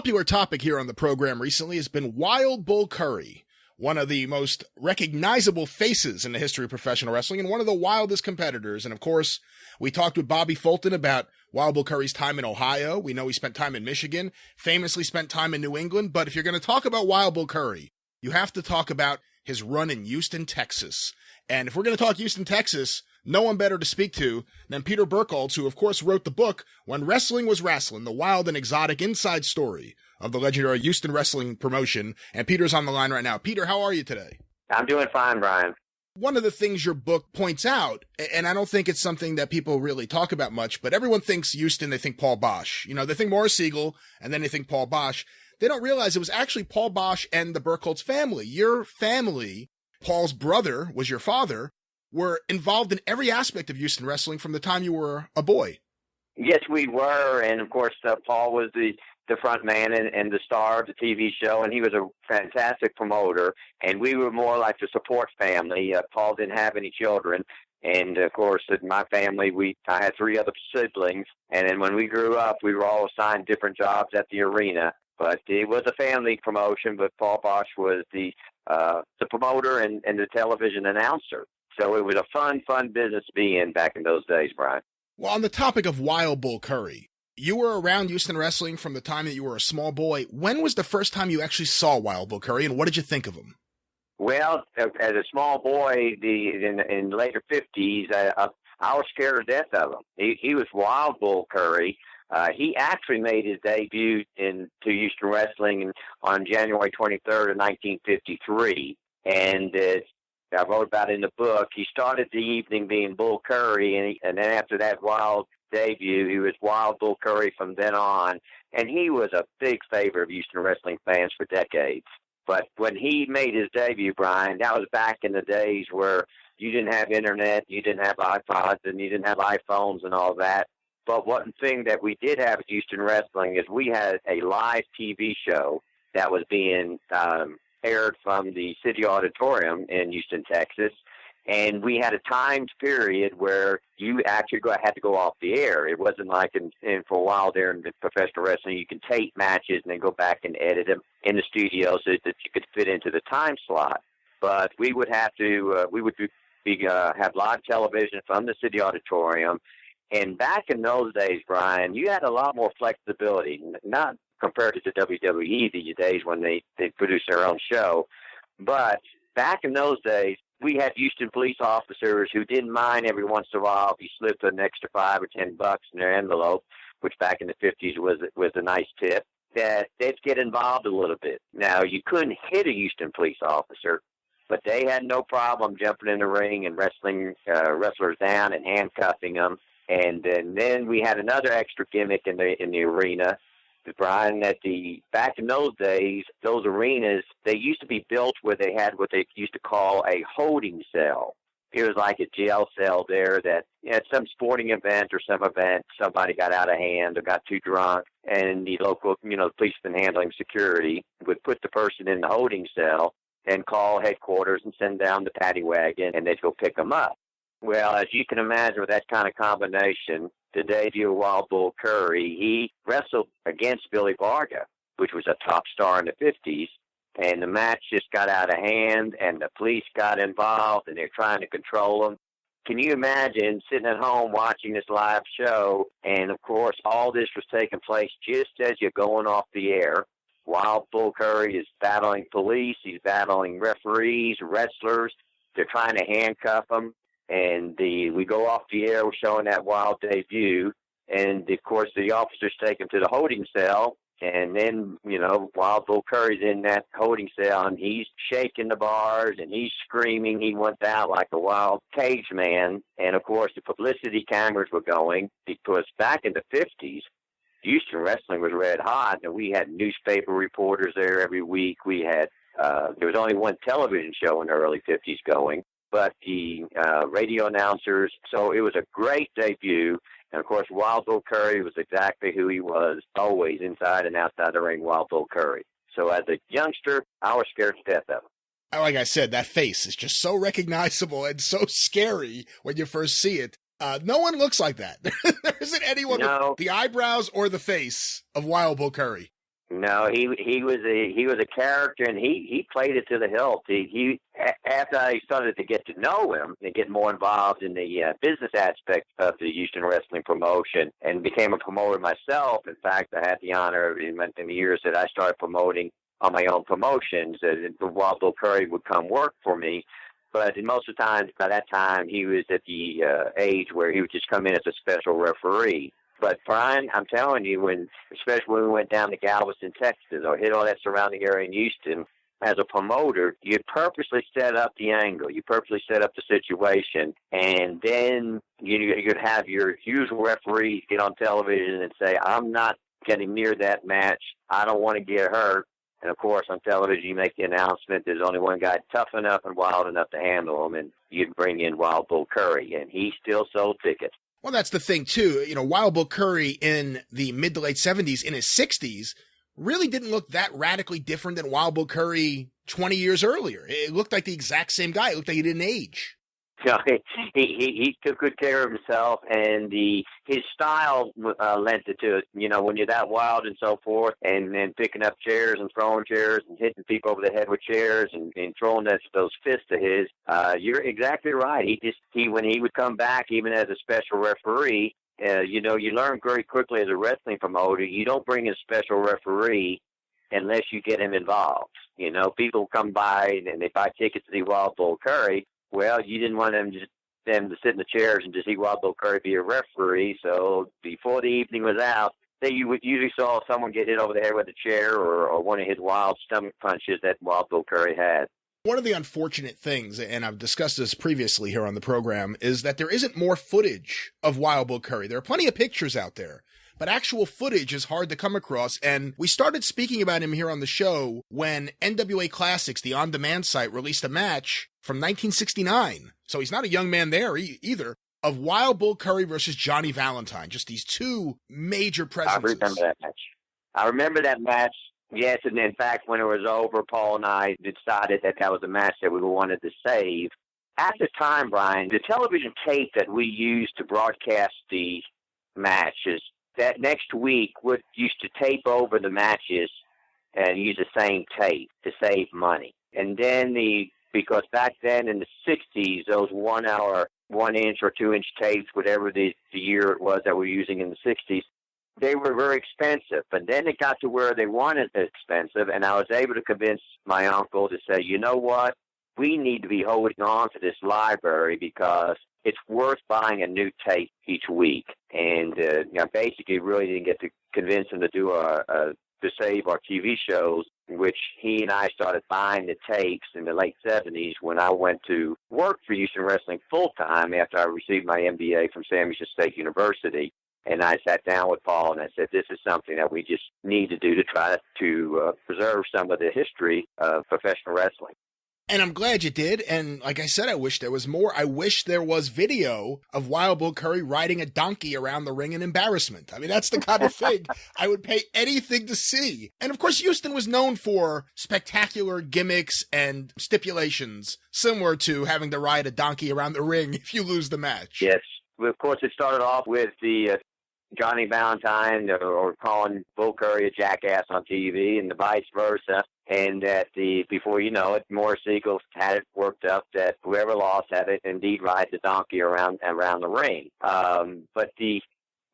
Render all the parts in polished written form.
popular topic here on the program recently has been Wild Bull Curry, one of the most recognizable faces in the history of professional wrestling and one of the wildest competitors. And of course, we talked with Bobby Fulton about Wild Bull Curry's time in Ohio. We know he spent time in Michigan, famously spent time in New England. But if you're going to talk about Wild Bull Curry, you have to talk about his run in Houston, Texas. And if we're going to talk Houston, Texas, no one better to speak to than Peter Birkholz, who of course wrote the book When Wrestling Was Wrestling, the wild and exotic inside story of the legendary Houston wrestling promotion. And Peter's on the line right now. Peter, how are you today? I'm doing fine, Brian. One of the things your book points out, and I don't think it's something that people really talk about much, but everyone thinks Houston, they think Paul Bosh. You know, they think Morris Siegel, and then they think Paul Bosh. They don't realize it was actually Paul Bosh and the Birkholz family. Your family, Paul's brother was your father, were involved in every aspect of Houston wrestling from the time you were a boy. Yes, we were. And, of course, Paul was the front man and the star of the TV show, and he was a fantastic promoter. And we were more like the support family. Paul didn't have any children. And, of course, in my family, I had 3 other siblings. And then when we grew up, we were all assigned different jobs at the arena. But it was a family promotion, but Paul Bosh was the promoter and the television announcer. So it was a fun business to be in back in those days, Brian. Well, on the topic of Wild Bull Curry, you were around Houston wrestling from the time that you were a small boy. When was the first time you actually saw Wild Bull Curry, and what did you think of him? Well, as a small boy in the later 50s, I was scared to death of him. He was Wild Bull Curry. He actually made his debut into Houston wrestling on January 23rd of 1953, and I wrote about it in the book. He started the evening being Bull Curry, and then after that wild debut, he was Wild Bull Curry from then on. And he was a big favorite of Houston wrestling fans for decades. But when he made his debut, Brian, that was back in the days where you didn't have internet, you didn't have iPods, and you didn't have iPhones and all that. But one thing that we did have at Houston Wrestling is we had a live TV show that was being aired from the City Auditorium in Houston, Texas, and we had a timed period where you actually had to go off the air. It wasn't like for a while there in professional wrestling, you can tape matches and then go back and edit them in the studio so that you could fit into the time slot. But we would have to, have live television from the City Auditorium. And back in those days, Brian, you had a lot more flexibility, not compared to the WWE these days when they produce their own show. But back in those days, we had Houston police officers who didn't mind every once in a while if you slipped an extra $5 or $10 in their envelope, which back in the 50s was a nice tip, that they'd get involved a little bit. Now, you couldn't hit a Houston police officer, but they had no problem jumping in the ring and wrestling wrestlers down and handcuffing them. And then we had another extra gimmick in the arena, Brian, back in those days, those arenas, they used to be built where they had what they used to call a holding cell. It was like a jail cell there that at some sporting event or some event, somebody got out of hand or got too drunk, and the local, policeman handling security would put the person in the holding cell and call headquarters and send down the paddy wagon, and they'd go pick them up. Well, as you can imagine, with that kind of combination, the debut of Wild Bull Curry, he wrestled against Billy Varga, which was a top star in the 50s, and the match just got out of hand, and the police got involved, and they're trying to control him. Can you imagine sitting at home watching this live show, and, of course, all this was taking place just as you're going off the air. Wild Bull Curry is battling police, he's battling referees, wrestlers. They're trying to handcuff him. And we go off the air, we're showing that wild debut. And, of course, the officers take him to the holding cell. And then, Wild Bull Curry's in that holding cell, and he's shaking the bars, and he's screaming. He went out like a wild cage man. And, of course, the publicity cameras were going because back in the 50s, Houston wrestling was red hot, and we had newspaper reporters there every week. We had there was only one television show in the early 50s going. But the radio announcers, so it was a great debut. And, of course, Wild Bull Curry was exactly who he was, always inside and outside the ring, Wild Bull Curry. So as a youngster, I was scared to death of him. Like I said, that face is just so recognizable and so scary when you first see it. No one looks like that. There isn't anyone with the eyebrows or the face of Wild Bull Curry. No, he was a character, and he played it to the hilt. He after I started to get to know him and get more involved in the business aspect of the Houston wrestling promotion, and became a promoter myself. In fact, I had the honor in the years that I started promoting on my own promotions, that Wild Bill Curry would come work for me. But most of the time, by that time, he was at the age where he would just come in as a special referee. But Brian, I'm telling you, especially when we went down to Galveston, Texas, or hit all that surrounding area in Houston, as a promoter, you purposely set up the angle, you purposely set up the situation, and then you'd have your usual referees get on television and say, "I'm not getting near that match. I don't want to get hurt." And, of course, on television, you make the announcement there's only one guy tough enough and wild enough to handle him, and you'd bring in Wild Bill Curry, and he still sold tickets. Well, that's the thing, too. Wild Bill Curry in the mid to late 70s, in his 60s, really didn't look that radically different than Wild Bill Curry 20 years earlier. It looked like the exact same guy. It looked like he didn't age. He took good care of himself, and his style lent it to it. When you're that wild and so forth, and picking up chairs and throwing chairs and hitting people over the head with chairs and throwing those fists of his, you're exactly right. When he would come back, even as a special referee, you learn very quickly as a wrestling promoter, you don't bring in a special referee unless you get him involved. People come by and they buy tickets to see Wild Bill Curry. Well, you didn't want them to sit in the chairs and just see Wild Bill Curry be a referee. So before the evening was out, you would usually saw someone get hit over the head with a chair, or one of his wild stomach punches that Wild Bill Curry had. One of the unfortunate things, and I've discussed this previously here on the program, is that there isn't more footage of Wild Bill Curry. There are plenty of pictures out there, but actual footage is hard to come across. And we started speaking about him here on the show when NWA Classics, the on-demand site, released a match from 1969. So he's not a young man there either, of Wild Bill Curry versus Johnny Valentine. Just these two major presences. I remember that match. Yes, and in fact, when it was over, Paul and I decided that was a match that we wanted to save. At the time, Brian, the television tape that we used to broadcast the matches, that next week used to tape over the matches and use the same tape to save money. And then because back then in the 60s, those 1 hour, 1 inch or 2 inch tapes, whatever the year it was that we're using in the 60s, they were very expensive. But then it got to where they wanted it expensive, and I was able to convince my uncle to say, you know what, we need to be holding on to this library because it's worth buying a new tape each week. And basically really didn't get to convince him to do to save our TV shows, which he and I started buying the tapes in the late 70s when I went to work for Houston Wrestling full-time after I received my MBA from Sam Houston State University. And I sat down with Paul and I said, this is something that we just need to do to try to preserve some of the history of professional wrestling. And I'm glad you did. And like I said, I wish there was more. I wish there was video of Wild Bill Curry riding a donkey around the ring in embarrassment. I mean, that's the kind of thing I would pay anything to see. And of course, Houston was known for spectacular gimmicks and stipulations, similar to having to ride a donkey around the ring if you lose the match. Yes. Of course, it started off with the Johnny Valentine or calling Bill Curry a jackass on TV, and the vice versa. And that before you know it, Morris Eagles had it worked up that whoever lost had it indeed ride the donkey around the ring. But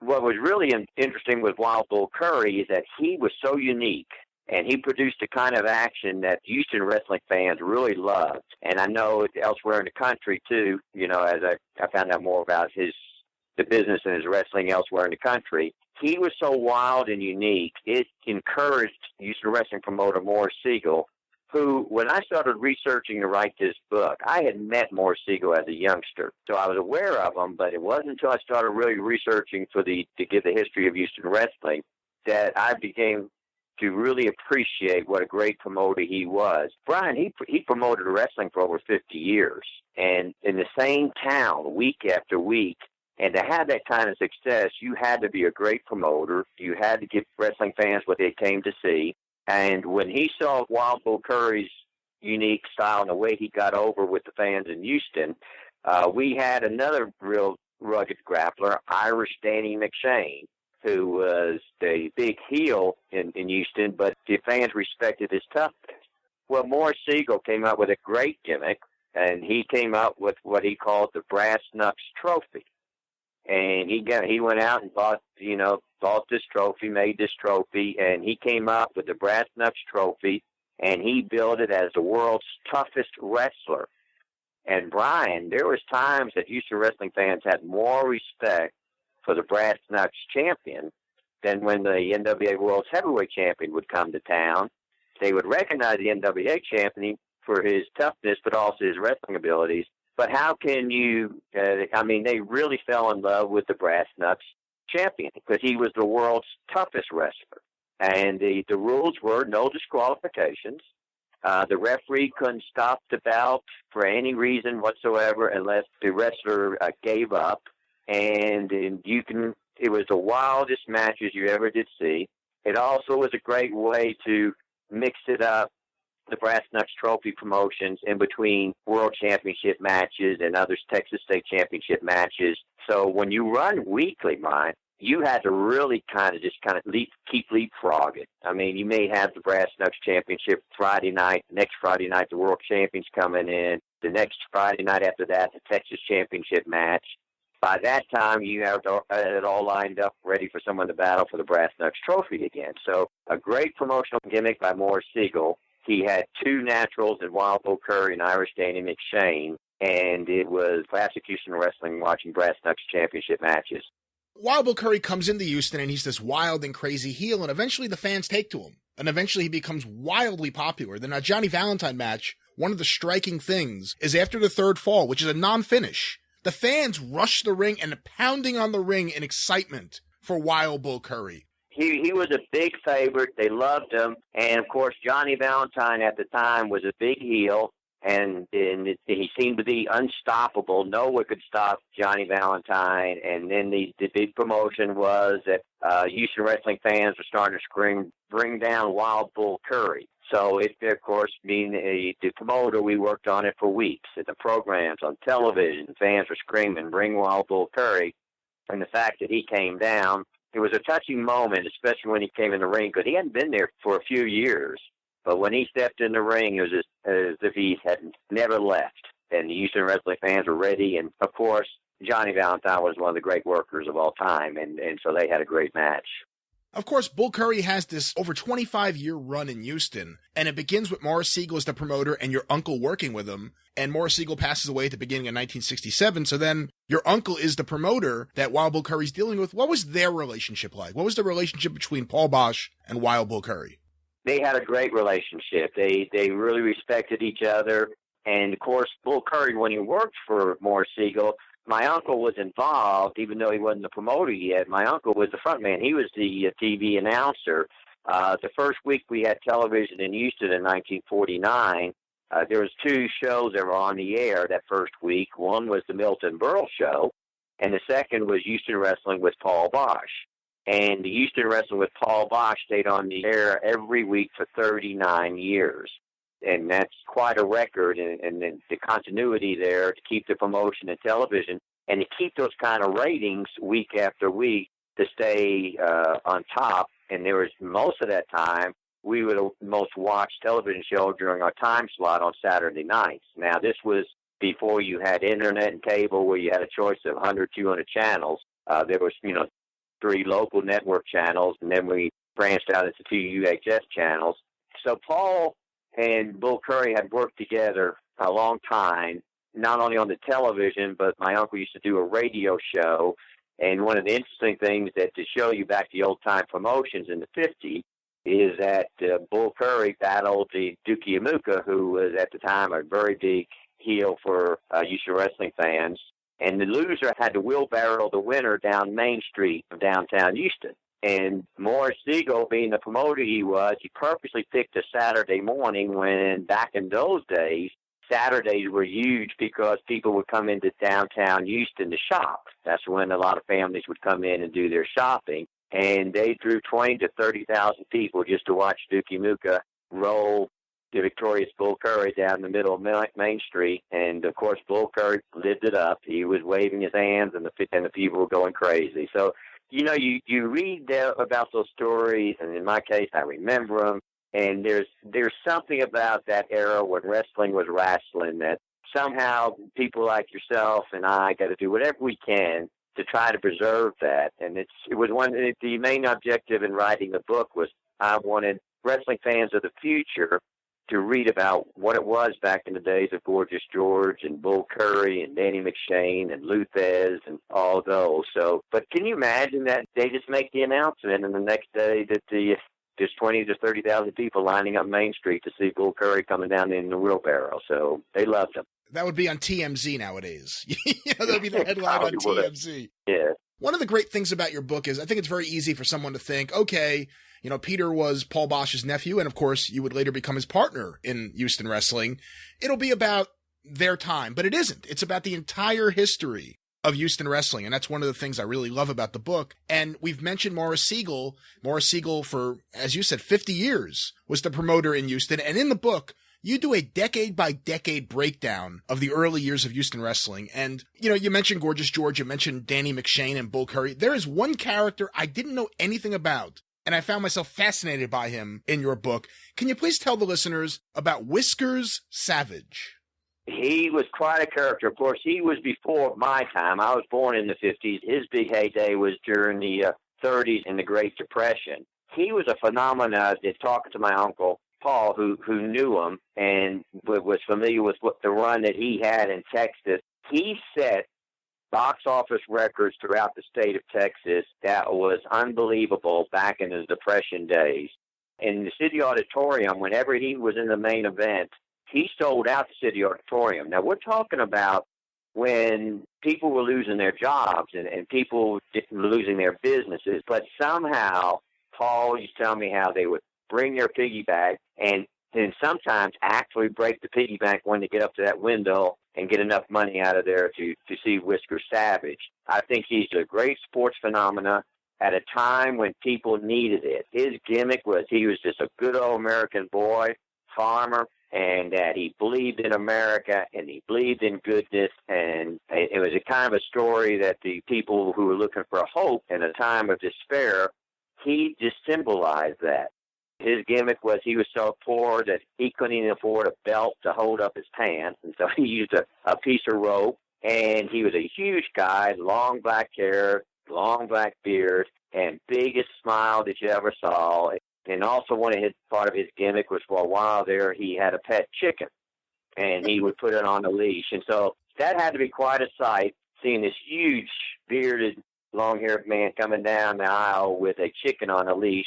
what was really interesting with Wild Bill Curry is that he was so unique, and he produced a kind of action that Houston wrestling fans really loved. And I know elsewhere in the country too, as I found out more about the business and his wrestling elsewhere in the country. He was so wild and unique, it encouraged Houston wrestling promoter Morris Siegel, who, when I started researching to write this book, I had met Morris Siegel as a youngster. So I was aware of him, but it wasn't until I started really researching to give the history of Houston wrestling that I began to really appreciate what a great promoter he was. Brian, he promoted wrestling for over 50 years, and in the same town, week after week. And to have that kind of success, you had to be a great promoter. You had to give wrestling fans what they came to see. And when he saw Wild Bill Curry's unique style and the way he got over with the fans in Houston, we had another real rugged grappler, Irish Danny McShane, who was the big heel in Houston, but the fans respected his toughness. Well, Morris Siegel came up with a great gimmick, and he came up with what he called the Brass Knucks Trophy. And he went out and bought this trophy, made this trophy, and he came up with the Brass Knucks Trophy, and he billed it as the world's toughest wrestler. And Brian, there was times that Houston wrestling fans had more respect for the Brass Knucks champion than when the NWA World's Heavyweight Champion would come to town. They would recognize the NWA champion for his toughness, but also his wrestling abilities. But how can you, they really fell in love with the Brass Knucks champion because he was the world's toughest wrestler. And the rules were no disqualifications. The referee couldn't stop the bout for any reason whatsoever unless the wrestler gave up. And it was the wildest matches you ever did see. It also was a great way to mix it up, the Brass Knucks Trophy promotions in between World Championship matches and other Texas State Championship matches. So when you run weekly, Brian, you had to really keep leapfrogging. I mean, you may have the Brass Knucks Championship Friday night. Next Friday night, the World Champions coming in. The next Friday night after that, the Texas Championship match. By that time, you have it all lined up, ready for someone to battle for the Brass Knucks Trophy again. So a great promotional gimmick by Morris Siegel. He had two naturals in Wild Bull Curry and Irish Danny McShane, and it was classic Houston wrestling watching Brass Knucks Championship matches. Wild Bull Curry comes into Houston, and he's this wild and crazy heel, and eventually the fans take to him. And eventually he becomes wildly popular. The Johnny Valentine match, one of the striking things, is after the third fall, which is a non-finish. The fans rush the ring and pounding on the ring in excitement for Wild Bull Curry. He was a big favorite. They loved him. And, of course, Johnny Valentine at the time was a big heel, and he seemed to be unstoppable. No one could stop Johnny Valentine. And then the big promotion was that Houston wrestling fans were starting to scream, "Bring down Wild Bull Curry." So it, of course, being the promoter, we worked on it for weeks. At the programs, on television, fans were screaming, "Bring Wild Bull Curry." And the fact that he came down, it was a touching moment, especially when he came in the ring, because he hadn't been there for a few years. But when he stepped in the ring, it was as if he had never left. And the Houston wrestling fans were ready. And, of course, Johnny Valentine was one of the great workers of all time. And so they had a great match. Of course, Bull Curry has this over 25-year run in Houston, and it begins with Morris Siegel as the promoter and your uncle working with him, and Morris Siegel passes away at the beginning of 1967, so then your uncle is the promoter that Wild Bull Curry's dealing with. What was their relationship like? What was the relationship between Paul Bosh and Wild Bull Curry? They had a great relationship. They really respected each other, and, of course, Bull Curry, when he worked for Morris Siegel, my uncle was involved, even though he wasn't the promoter yet. My uncle was the front man. He was the TV announcer. The first week we had television in Houston in 1949, there was two shows that were on the air that first week. One was the Milton Berle Show, and the second was Houston Wrestling with Paul Bosh. And the Houston Wrestling with Paul Bosh stayed on the air every week for 39 years. And that's quite a record, and the continuity there to keep the promotion and television and to keep those kind of ratings week after week to stay on top. And there was most of that time, we were the most watched television show during our time slot on Saturday nights. Now, this was before you had internet and cable where you had a choice of 100, 200 channels. There was, 3 local network channels, and then we branched out into 2 UHF channels. So Paul and Bull Curry had worked together a long time, not only on the television, but my uncle used to do a radio show. And one of the interesting things that to show you back to the old-time promotions in the 50s is that Bull Curry battled the Dookie Amuka, who was at the time a very big heel for Houston wrestling fans. And the loser had to wheelbarrow the winner down Main Street of downtown Houston. And Morris Siegel, being the promoter he was, he purposely picked a Saturday morning when, back in those days, Saturdays were huge because people would come into downtown Houston to shop. That's when a lot of families would come in and do their shopping. And they drew 20 to 30,000 people just to watch Dookie Amuka roll the victorious Bull Curry down the middle of Main Street. And, of course, Bull Curry lived it up. He was waving his hands, and the people were going crazy. So you read about those stories, and in my case, I remember them. And there's something about that era when wrestling was wrestling that somehow people like yourself and I got to do whatever we can to try to preserve that. And it was the main objective in writing the book was I wanted wrestling fans of the future to read about what it was back in the days of Gorgeous George and Bull Curry and Danny McShane and Luthez and all those. So, but can you imagine that they just make the announcement and the next day that there's 20 to 30,000 people lining up Main Street to see Bull Curry coming down in the wheelbarrow. So they loved him. That would be on TMZ nowadays. That would be the headline on TMZ. Yeah. One of the great things about your book is I think it's very easy for someone to think, okay, Peter was Paul Bosh's nephew, and of course you would later become his partner in Houston wrestling. It'll be about their time, but it isn't. It's about the entire history of Houston wrestling, and that's one of the things I really love about the book. And we've mentioned Morris Siegel. Morris Siegel, for, as you said, 50 years was the promoter in Houston, and in the book, you do a decade-by-decade breakdown of the early years of Houston wrestling. And, you mentioned Gorgeous George, you mentioned Danny McShane and Bull Curry. There is one character I didn't know anything about, and I found myself fascinated by him in your book. Can you please tell the listeners about Whiskers Savage? He was quite a character. Of course, he was before my time. I was born in the 50s. His big heyday was during the 30s and the Great Depression. He was a phenomenon. Talking to my uncle, Paul, who knew him and was familiar with the run that he had in Texas. He set box office records throughout the state of Texas that was unbelievable back in the Depression days. In the City Auditorium, whenever he was in the main event, he sold out the City Auditorium. Now, we're talking about when people were losing their jobs and people were losing their businesses, but somehow Paul used to tell me how they would bring their piggy bank and then sometimes actually break the piggy bank when they get up to that window and get enough money out of there to see Whiskers Savage. I think he's a great sports phenomena at a time when people needed it. His gimmick was he was just a good old American boy, farmer, and that he believed in America and he believed in goodness. And it was a kind of a story that the people who were looking for hope in a time of despair, he just symbolized that. His gimmick was he was so poor that he couldn't even afford a belt to hold up his pants, and so he used a piece of rope, and he was a huge guy, long black hair, long black beard, and biggest smile that you ever saw. And also part of his gimmick was for a while there he had a pet chicken, and he would put it on a leash. And so that had to be quite a sight, seeing this huge, bearded, long-haired man coming down the aisle with a chicken on a leash.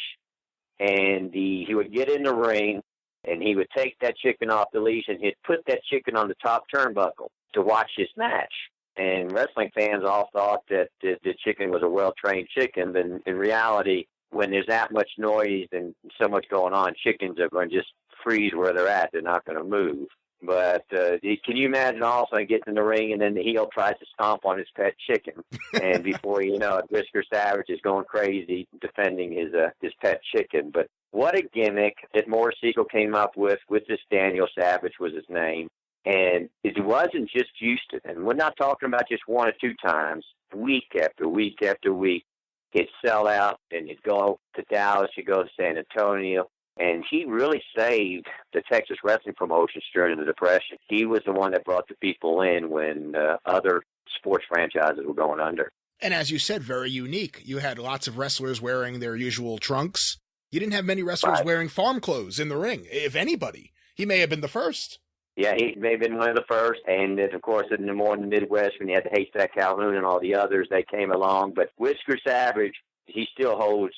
And he would get in the ring, and he would take that chicken off the leash, and he'd put that chicken on the top turnbuckle to watch his match. And wrestling fans all thought that the chicken was a well-trained chicken, but in reality, when there's that much noise and so much going on, chickens are going to just freeze where they're at. They're not going to move. But can you imagine also getting in the ring and then the heel tries to stomp on his pet chicken, and before you know it, Whiskers Savage is going crazy defending his pet chicken. But what a gimmick that Morris Siegel came up with this Daniel Savage was his name. And it wasn't just Houston, and we're not talking about just one or two times. Week after week after week, he'd sell out, and he'd go to Dallas, he'd go to San Antonio. And he really saved the Texas wrestling promotions during the Depression. He was the one that brought the people in when other sports franchises were going under. And as you said, very unique. You had lots of wrestlers wearing their usual trunks. You didn't have many wrestlers wearing farm clothes in the ring, if anybody. He may have been the first. Yeah, he may have been one of the first. And, of course, in the Midwest, when you had the Haystack Calhoun and all the others, they came along. But Whiskers Savage, he still holds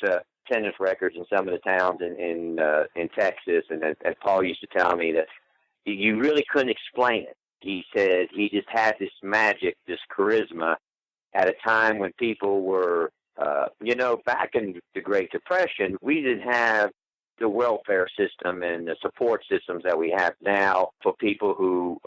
attendance records in some of the towns in Texas, and as Paul used to tell me that you really couldn't explain it. He said he just had this magic, this charisma at a time when people were, back in the Great Depression, we didn't have the welfare system and the support systems that we have now for people who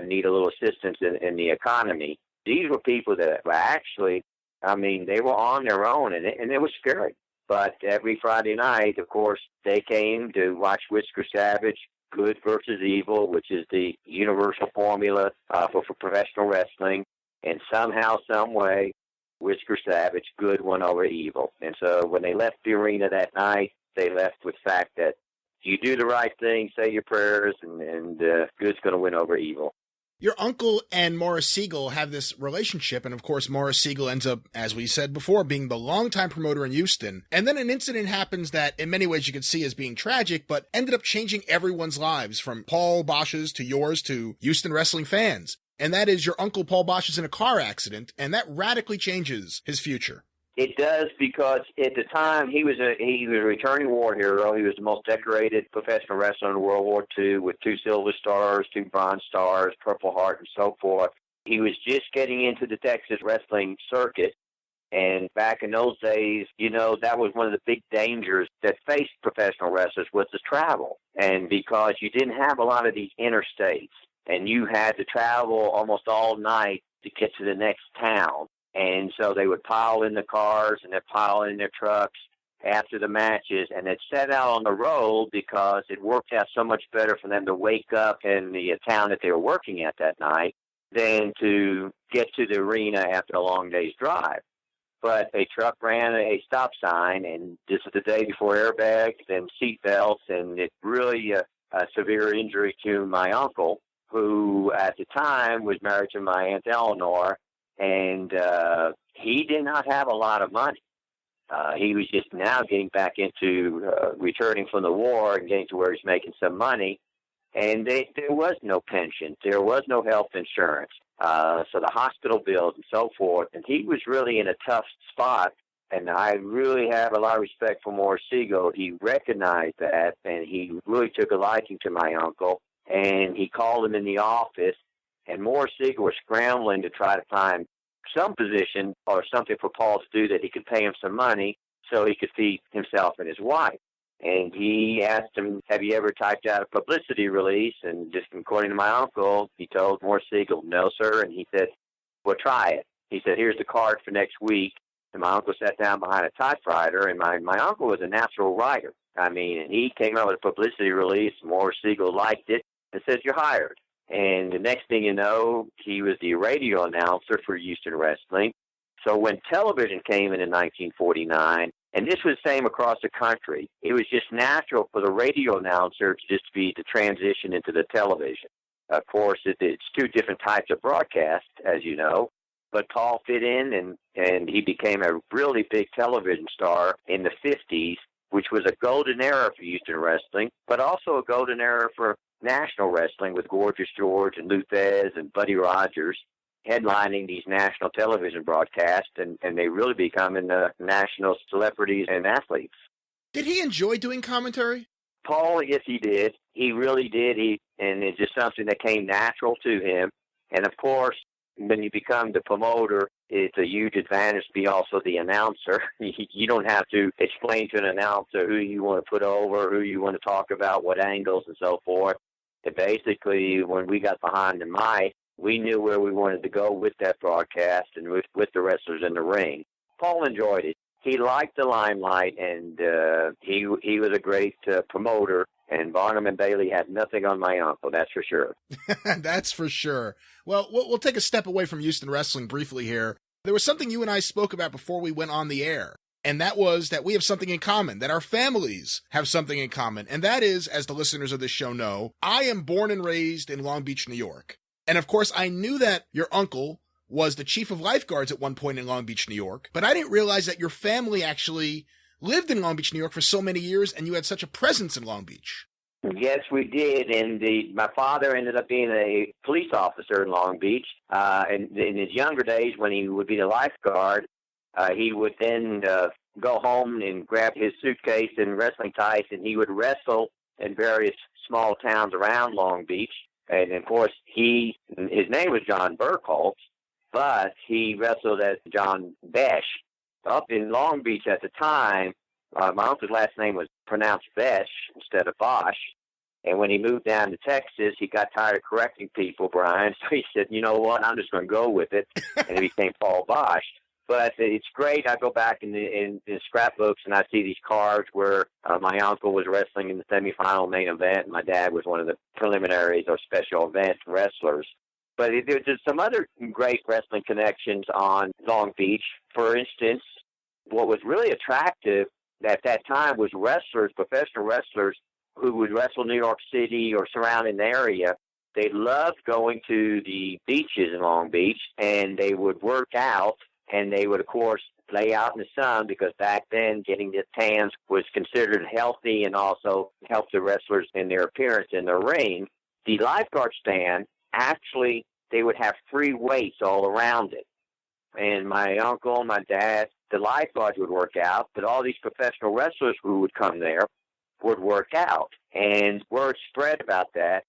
need a little assistance in the economy. These were people that were actually, they were on their own, and it was scary. But every Friday night, of course, they came to watch Whiskers Savage, good versus evil, which is the universal formula for professional wrestling. And somehow, some way, Whiskers Savage, good won over evil. And so when they left the arena that night, they left with the fact that you do the right thing, say your prayers, and good's going to win over evil. Your uncle and Morris Siegel have this relationship, and of course Morris Siegel ends up, as we said before, being the longtime promoter in Houston. And then an incident happens that in many ways you could see as being tragic, but ended up changing everyone's lives, from Paul Bosh's to yours to Houston wrestling fans. And that is your uncle Paul Bosh is in a car accident, and that radically changes his future. It does, because at the time he was a returning war hero. He was the most decorated professional wrestler in World War II, with 2 silver stars, 2 bronze stars, Purple Heart, and so forth. He was just getting into the Texas wrestling circuit, and back in those days, that was one of the big dangers that faced professional wrestlers, was the travel. And because you didn't have a lot of these interstates, and you had to travel almost all night to get to the next town. And so they would pile in the cars and they'd pile in their trucks after the matches, and they'd set out on the road because it worked out so much better for them to wake up in the town that they were working at that night than to get to the arena after a long day's drive. But a truck ran a stop sign, and this is the day before airbags and seat belts, and it really a severe injury to my uncle, who at the time was married to my Aunt Eleanor, and he did not have a lot of money. He was just now getting back into returning from the war and getting to where he's making some money, and there was no pension. There was no health insurance. So the hospital bills and so forth, and he was really in a tough spot, and I really have a lot of respect for Morris Siegel. He recognized that, and he really took a liking to my uncle, and he called him in the office, and Morris Siegel was scrambling to try to find some position or something for Paul to do that he could pay him some money so he could feed himself and his wife. And he asked him, have you ever typed out a publicity release? And just according to my uncle, he told Morris Siegel, no, sir. And he said, well, try it. He said, here's the card for next week. And my uncle sat down behind a typewriter, and my uncle was a natural writer. And he came out with a publicity release. Morris Siegel liked it and said, you're hired. And the next thing you know, he was the radio announcer for Houston Wrestling. So when television came in 1949, and this was the same across the country, it was just natural for the radio announcer to just be the transition into the television. Of course, it's 2 different types of broadcast, as you know, but Paul fit in, and he became a really big television star in the 50s, which was a golden era for Houston Wrestling, but also a golden era for national wrestling, with Gorgeous George and Lou Thez and Buddy Rogers headlining these national television broadcasts, and they really becoming national celebrities and athletes. Did he enjoy doing commentary? Paul, yes, he did. He really did. And it's just something that came natural to him. And of course, when you become the promoter, it's a huge advantage to be also the announcer. You don't have to explain to an announcer who you want to put over, who you want to talk about, what angles, and so forth. And basically, when we got behind the mic, we knew where we wanted to go with that broadcast and with the wrestlers in the ring. Paul enjoyed it. He liked the limelight, and he was a great promoter. And Barnum and Bailey had nothing on my uncle, that's for sure. That's for sure. Well, we'll take a step away from Houston wrestling briefly here. There was something you and I spoke about before we went on the air, and that was that we have something in common, that our families have something in common. And that is, as the listeners of this show know, I am born and raised in Long Beach, New York. And of course, I knew that your uncle was the chief of lifeguards at one point in Long Beach, New York, but I didn't realize that your family actually lived in Long Beach, New York for so many years, and you had such a presence in Long Beach. Yes, we did. And my father ended up being a police officer in Long Beach. And in his younger days, when he would be the lifeguard, he would then go home and grab his suitcase and wrestling tights, and he would wrestle in various small towns around Long Beach. And, of course, his name was John Birkholz, but he wrestled as John Bosh. Up in Long Beach at the time, my uncle's last name was pronounced Bosh instead of Bosh. And when he moved down to Texas, he got tired of correcting people, Brian. So he said, you know what, I'm just going to go with it. And it became Paul Bosh. But it's great. I go back in the scrapbooks and I see these cards where my uncle was wrestling in the semifinal main event, and my dad was one of the preliminaries or special event wrestlers. But there's some other great wrestling connections on Long Beach. For instance, what was really attractive at that time was wrestlers, professional wrestlers, who would wrestle New York City or surrounding area. They loved going to the beaches in Long Beach, and they would work out, and they would, of course, lay out in the sun, because back then getting the tans was considered healthy and also helped the wrestlers in their appearance in the ring. The lifeguard stand, actually, they would have free weights all around it. And my uncle, my dad, the lifeguards would work out, but all these professional wrestlers who would come there would work out. And word spread about that.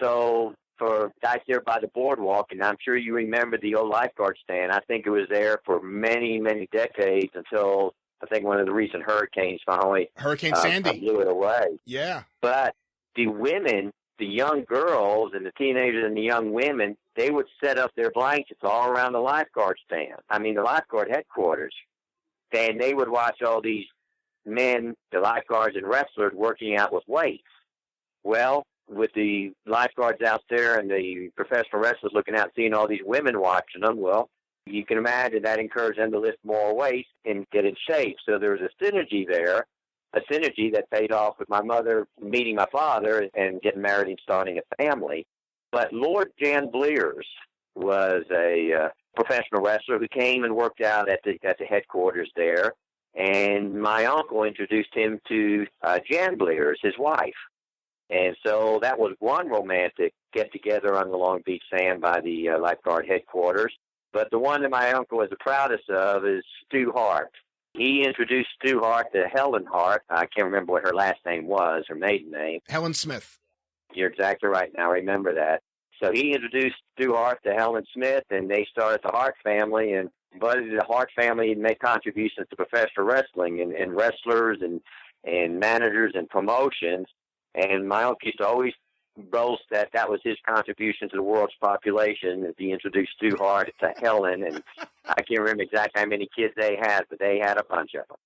So for guys there by the boardwalk, and I'm sure you remember the old lifeguard stand, I think it was there for many, many decades until I think one of the recent hurricanes finally Hurricane Sandy blew it away. Yeah. But the women, the young girls and the teenagers and the young women, they would set up their blankets all around the lifeguard stand. I mean, the lifeguard headquarters. And they would watch all these men, the lifeguards and wrestlers, working out with weights. Well, with the lifeguards out there and the professional wrestlers looking out, seeing all these women watching them, well, you can imagine that encouraged them to lift more weights and get in shape. So there was a synergy there, a synergy that paid off with my mother meeting my father and getting married and starting a family. But Lord Jan Blears was a professional wrestler who came and worked out at the headquarters there. And my uncle introduced him to Jan Blears, his wife. And so that was one romantic get-together on the Long Beach sand by the lifeguard headquarters. But the one that my uncle was the proudest of is Stu Hart. He introduced Stu Hart to Helen Hart. I can't remember what her last name was, her maiden name. Helen Smith. You're exactly right. Now I remember that. So he introduced Stu Hart to Helen Smith, and they started the Hart family. And but the Hart family made contributions to professional wrestling and wrestlers and managers and promotions. And my uncle used to always boast that that was his contribution to the world's population, as he introduced Stu Hart to Helen. And I can't remember exactly how many kids they had, but they had a bunch of them.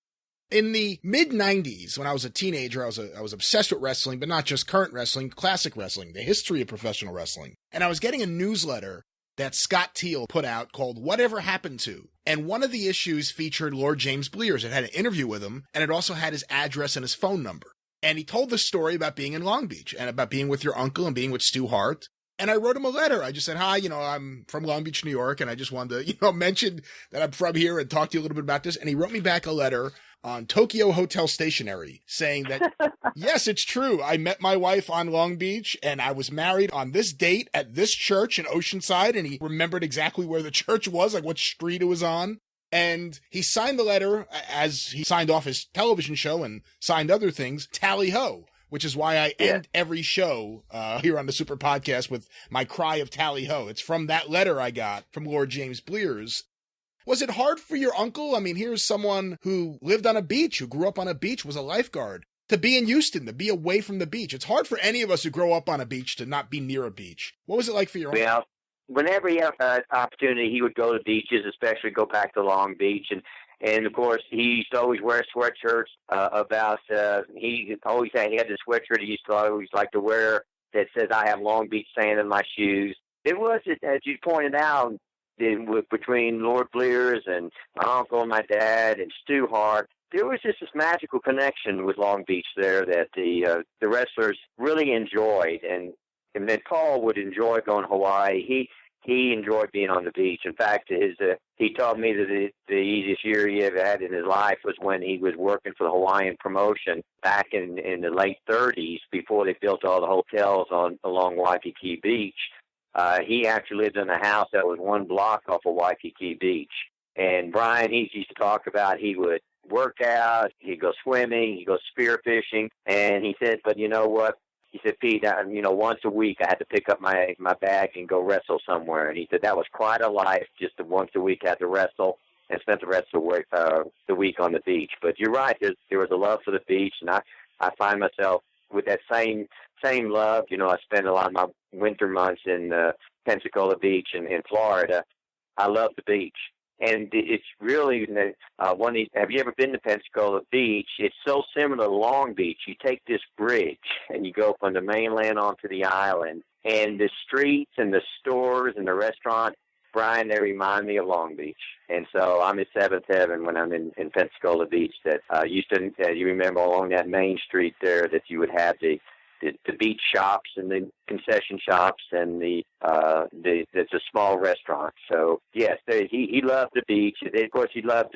In the mid-'90s, when I was a teenager, I was obsessed with wrestling, but not just current wrestling, classic wrestling, the history of professional wrestling. And I was getting a newsletter that Scott Teal put out called Whatever Happened To. And one of the issues featured Lord James Blears. It had an interview with him, and it also had his address and his phone number. And he told the story about being in Long Beach and about being with your uncle and being with Stu Hart. And I wrote him a letter. I just said, hi, I'm from Long Beach, New York, and I just wanted to, mention that I'm from here and talk to you a little bit about this. And he wrote me back a letter on Tokyo Hotel Stationery saying that, yes, it's true. I met my wife on Long Beach and I was married on this date at this church in Oceanside. And he remembered exactly where the church was, like what street it was on. And he signed the letter as he signed off his television show and signed other things, Tally Ho, which is why I end every show here on the Super Podcast with my cry of Tally Ho. It's from that letter I got from Lord James Blears. Was it hard for your uncle? I mean, here's someone who lived on a beach, who grew up on a beach, was a lifeguard, to be in Houston, to be away from the beach. It's hard for any of us who grow up on a beach to not be near a beach. What was it like for your uncle? Well, whenever he had an opportunity, he would go to beaches, especially go back to Long Beach. And of course, he used to always wear sweatshirts he had this sweatshirt he used to always like to wear that says, I have Long Beach sand in my shoes. It was, as you pointed out, between Lord Blears and my uncle and my dad and Stu Hart, there was just this magical connection with Long Beach there that the wrestlers really enjoyed. And then Paul would enjoy going to Hawaii. He enjoyed being on the beach. In fact, he told me that the easiest year he ever had in his life was when he was working for the Hawaiian promotion back in the late 30s, before they built all the hotels along Waikiki Beach. He actually lived in a house that was one block off of Waikiki Beach. And Brian, he used to talk about he would work out, he'd go swimming, he'd go spearfishing. And he said, but you know what? He said, Pete, once a week I had to pick up my bag and go wrestle somewhere. And he said that was quite a life, just once a week I had to wrestle and spent the rest of the week on the beach. But you're right, there was a love for the beach, and I find myself with that same love. I spend a lot of my winter months in Pensacola Beach in Florida. I love the beach. And it's really have you ever been to Pensacola Beach? It's so similar to Long Beach. You take this bridge and you go from the mainland onto the island, And the streets and the stores and the restaurants, Brian, they remind me of Long Beach. And so I'm in seventh heaven when I'm in Pensacola Beach. That you remember along that main street there that you would have the beach shops and the concession shops and the small restaurants. So yes, he loved the beach. Of course, he loved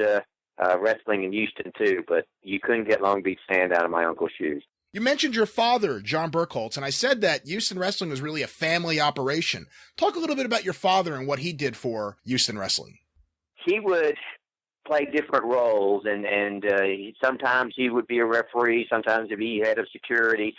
wrestling in Houston too. But you couldn't get Long Beach sand out of my uncle's shoes. You mentioned your father, John Birkholz, and I said that Houston wrestling was really a family operation. Talk a little bit about your father and what he did for Houston wrestling. He would play different roles, and sometimes he would be a referee, sometimes he'd be head of security.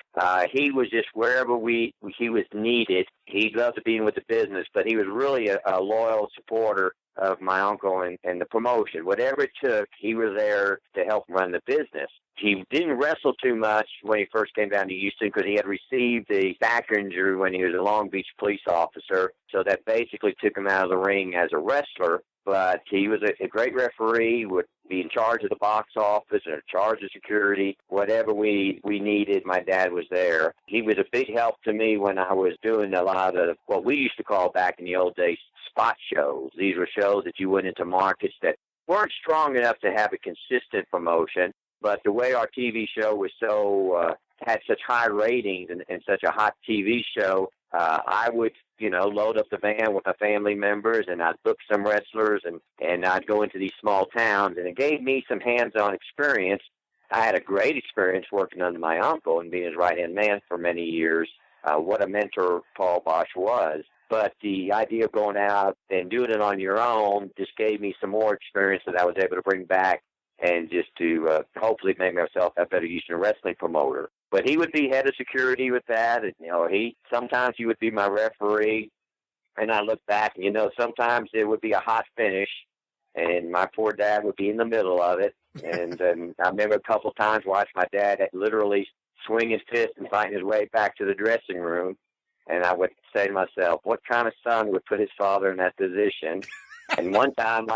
He was just wherever he was needed. He loved being with the business, but he was really a loyal supporter of my uncle and the promotion. Whatever it took, he was there to help run the business. He didn't wrestle too much when he first came down to Houston because he had received a back injury when he was a Long Beach police officer, so that basically took him out of the ring as a wrestler. But he was a great referee, would be in charge of the box office and in charge of security. Whatever we needed, my dad was there. He was a big help to me when I was doing a lot of what we used to call back in the old days spot shows. These were shows that you went into markets that weren't strong enough to have a consistent promotion. But the way our TV show was had such high ratings and such a hot TV show, I would, load up the van with my family members, and I'd book some wrestlers, and I'd go into these small towns, and it gave me some hands-on experience. I had a great experience working under my uncle and being his right-hand man for many years. What a mentor Paul Bosh was. But the idea of going out and doing it on your own just gave me some more experience that I was able to bring back and just to hopefully make myself a better Houston wrestling promoter. But he would be head of security with that. And, sometimes he would be my referee. And I look back and, sometimes it would be a hot finish, and my poor dad would be in the middle of it. And I remember a couple of times watching my dad literally swing his fist and fighting his way back to the dressing room. And I would say to myself, what kind of son would put his father in that position? And one time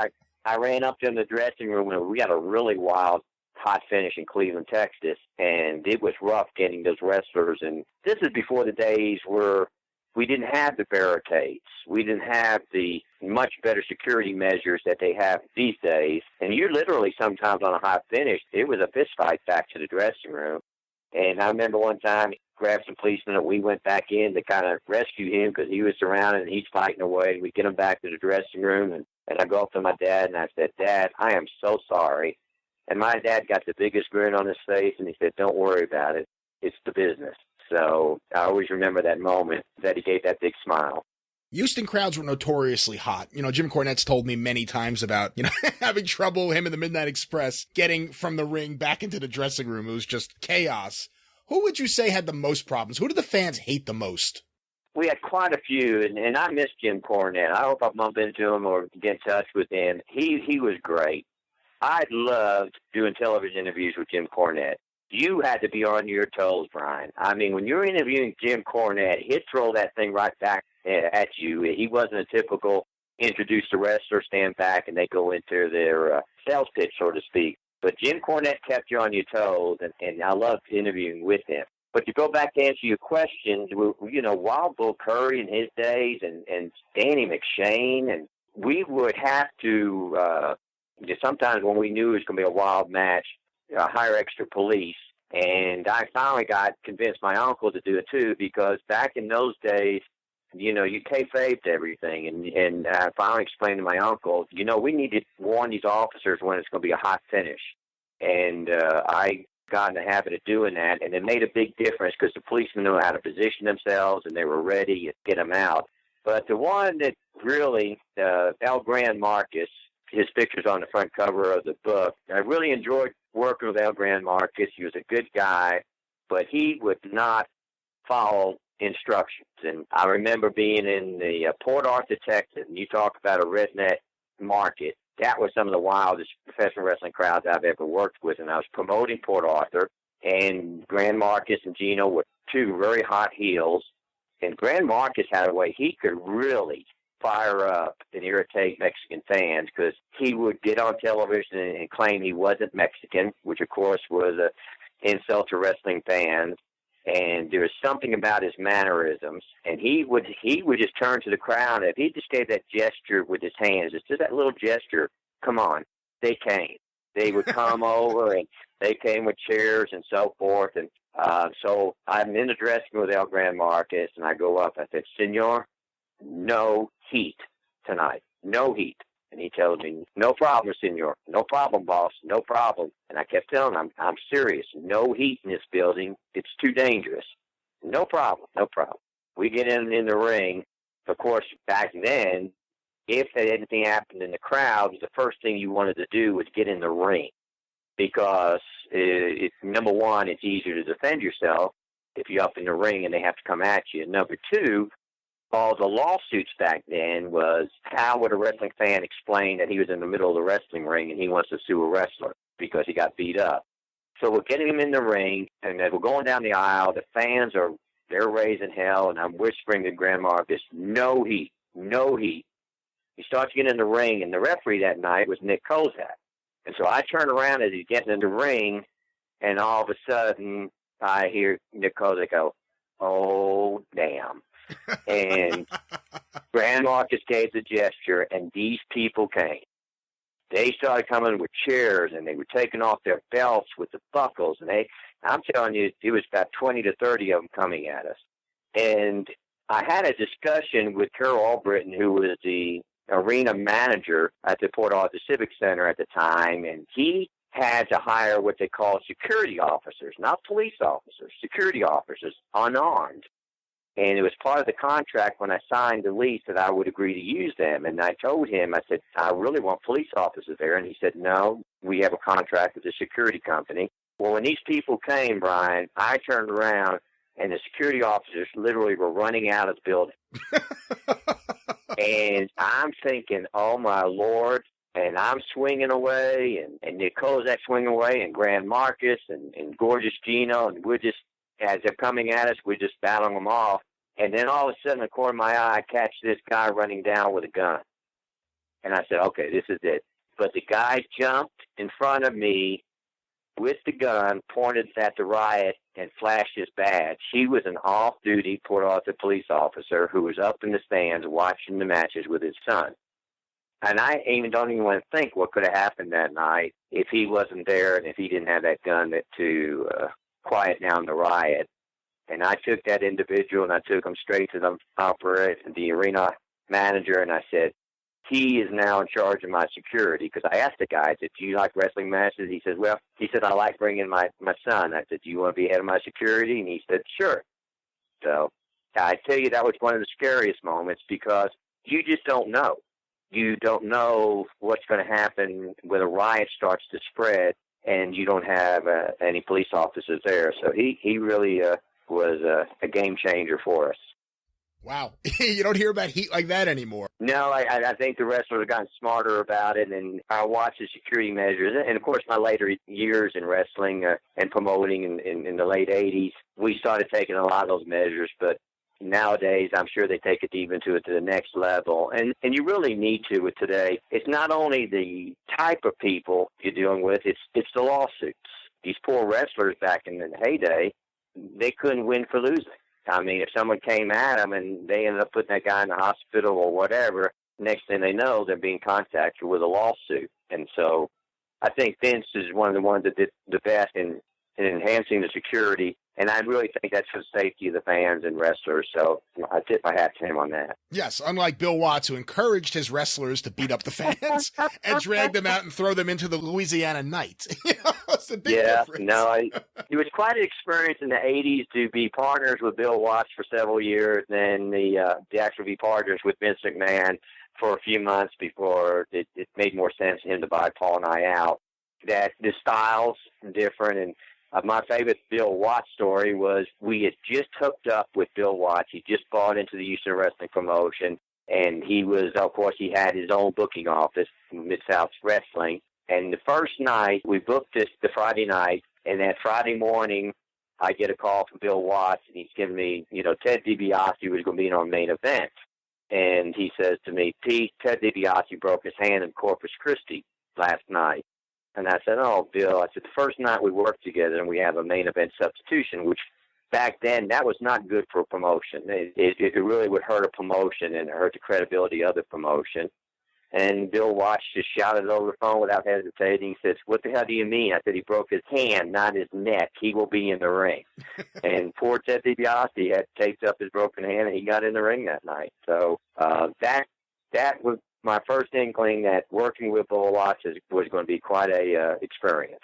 I ran up to him in the dressing room, and we had a really wild hot finish in Cleveland, Texas, and it was rough getting those wrestlers. And this is before the days where we didn't have the barricades. We didn't have the much better security measures that they have these days. And you literally sometimes on a hot finish, it was a fist fight back to the dressing room. And I remember one time, grabbed some policemen, and we went back in to kind of rescue him because he was surrounded and he's fighting away. We get him back to the dressing room, and I go up to my dad and I said, "Dad, I am so sorry." And my dad got the biggest grin on his face, and he said, "Don't worry about it. It's the business." So I always remember that moment that he gave that big smile. Houston crowds were notoriously hot. Jim Cornette's told me many times about, having trouble, him and the Midnight Express, getting from the ring back into the dressing room. It was just chaos. Who would you say had the most problems? Who did the fans hate the most? We had quite a few, and I miss Jim Cornette. I hope I bump into him or get in touch with him. He was great. I loved doing television interviews with Jim Cornette. You had to be on your toes, Brian. I mean, when you're interviewing Jim Cornette, he'd throw that thing right back at you. He wasn't a typical introduce the wrestler, stand back, and they go into their sales pitch, so to speak. But Jim Cornette kept you on your toes, and I loved interviewing with him. But to go back to answer your question, Wild Bull Curry in his days and Danny McShane, and we would have to, sometimes when we knew it was going to be a wild match, hire extra police. And I finally got convinced my uncle to do it too, because back in those days, you kayfabed everything. And I finally explained to my uncle, we need to warn these officers when it's going to be a hot finish. And I got in the habit of doing that, and it made a big difference because the policemen knew how to position themselves, and they were ready to get them out. But the one that really, El Gran Marcus, his picture's on the front cover of the book. I really enjoyed working with El Gran Marcus. He was a good guy, but he would not follow instructions. And I remember being in the Port Arthur, Texas, and you talk about a redneck market. That was some of the wildest professional wrestling crowds I've ever worked with, and I was promoting Port Arthur, and Gran Marcus and Gino were two very hot heels, and Gran Marcus had a way he could really fire up and irritate Mexican fans, because he would get on television and claim he wasn't Mexican, which of course was an insult to wrestling fans. And there was something about his mannerisms, and he would just turn to the crowd. If he just gave that gesture with his hands, just that little gesture, come on, they came. They would come over, and they came with chairs and so forth. And so I'm in the dressing room with El Gran Marquez, and I go up. I said, Senor, no heat tonight. No heat. And he tells me, no problem, senor. No problem, boss. No problem. And I kept telling him, I'm serious. No heat in this building. It's too dangerous. No problem. No problem. We get in the ring. Of course, back then, if anything happened in the crowd, the first thing you wanted to do was get in the ring. Because, number one, it's easier to defend yourself if you're up in the ring and they have to come at you. Number two, all the lawsuits back then was, how would a wrestling fan explain that he was in the middle of the wrestling ring and he wants to sue a wrestler because he got beat up? So we're getting him in the ring, and then we're going down the aisle. The fans they're raising hell, and I'm whispering to Gran Marcus, no heat, no heat. He starts getting in the ring, and the referee that night was Nick Kozak. And so I turn around as he's getting in the ring, and all of a sudden I hear Nick Kozak go, oh, damn. And Gran Marcus gave the gesture, and these people came. They started coming with chairs, and they were taking off their belts with the buckles. And I'm telling you, it was about 20 to 30 of them coming at us. And I had a discussion with Carol Albritton, who was the arena manager at the Port Arthur Civic Center at the time, and he had to hire what they call security officers, not police officers, security officers, unarmed. And it was part of the contract when I signed the lease that I would agree to use them. And I told him, I said, I really want police officers there. And he said, no, we have a contract with the security company. Well, when these people came, Brian, I turned around, and the security officers literally were running out of the building. And I'm thinking, oh, my Lord. And I'm swinging away, and Nick Kozak swinging away, and Gran Marcus, and Gorgeous Gino, and we're just, as they're coming at us, we're just battling them off. And then all of a sudden, in the corner of my eye, I catch this guy running down with a gun. And I said, okay, this is it. But the guy jumped in front of me with the gun, pointed at the riot, and flashed his badge. He was an off-duty Port Arthur police officer who was up in the stands watching the matches with his son. And I don't even want to think what could have happened that night if he wasn't there and if he didn't have that gun to quiet down the riot. And I took that individual and I took him straight to the arena manager, and I said, he is now in charge of my security. Because I asked the guy, I said, do you like wrestling matches? He said, well, I like bringing my son. I said, do you want to be head of my security? And he said, sure. So I tell you, that was one of the scariest moments because you just don't know. You don't know what's going to happen when a riot starts to spread and you don't have any police officers there. So he really was a game changer for us. Wow. You don't hear about heat like that anymore. No, I think the wrestlers have gotten smarter about it, and I watch the security measures. And, of course, my later years in wrestling and promoting in the late 80s, we started taking a lot of those measures. But nowadays, I'm sure they take it even to the next level. And you really need to with today. It's not only the type of people you're dealing with, it's the lawsuits. These poor wrestlers back in the heyday, they couldn't win for losing. I mean, if someone came at them and they ended up putting that guy in the hospital or whatever, next thing they know, they're being contacted with a lawsuit. And so I think Vince is one of the ones that did the best in enhancing the security. And I really think that's for the safety of the fans and wrestlers. So I tip my hat to him on that. Yes, unlike Bill Watts, who encouraged his wrestlers to beat up the fans and drag them out and throw them into the Louisiana night. It's a big difference. No, it was quite an experience in the 80s to be partners with Bill Watts for several years, then the actual be partners with Vince McMahon for a few months before it made more sense for him to buy Paul and I out. That the styles are different, and my favorite Bill Watts story was we had just hooked up with Bill Watts. He just bought into the Houston Wrestling promotion, and he was, of course, he had his own booking office, Mid-South Wrestling. And the first night, we booked this the Friday night, and that Friday morning, I get a call from Bill Watts, and he's giving me, Ted DiBiase was going to be in our main event. And he says to me, Pete, Ted DiBiase broke his hand in Corpus Christi last night. And I said, oh, Bill, I said, the first night we worked together and we have a main event substitution, which back then, that was not good for promotion. It really would hurt a promotion and hurt the credibility of the promotion. And Bill Watts just shouted over the phone without hesitating. He says, "What the hell do you mean?" I said, "He broke his hand, not his neck. He will be in the ring." And poor Ted DiBiase had taped up his broken hand, and he got in the ring that night. So that was my first inkling that working with Bill Watts was going to be quite a experience.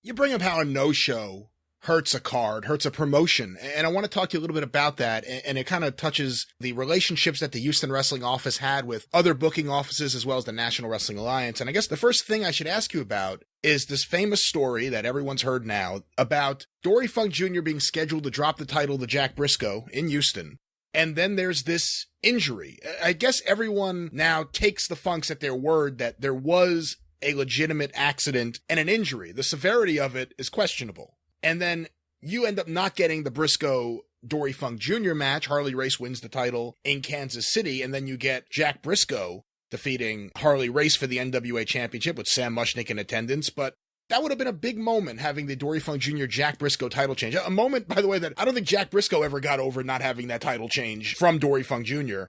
You bring up how a no-show hurts a card, hurts a promotion. And I want to talk to you a little bit about that. And it kind of touches the relationships that the Houston Wrestling Office had with other booking offices as well as the National Wrestling Alliance. And I guess the first thing I should ask you about is this famous story that everyone's heard now about Dory Funk Jr. being scheduled to drop the title to Jack Briscoe in Houston. And then there's this injury. I guess everyone now takes the Funks at their word that there was a legitimate accident and an injury. The severity of it is questionable. And then you end up not getting the Briscoe-Dory Funk Jr. match. Harley Race wins the title in Kansas City. And then you get Jack Briscoe defeating Harley Race for the NWA Championship with Sam Mushnick in attendance. But that would have been a big moment, having the Dory Funk Jr. Jack Briscoe title change. A moment, by the way, that I don't think Jack Briscoe ever got over not having that title change from Dory Funk Jr.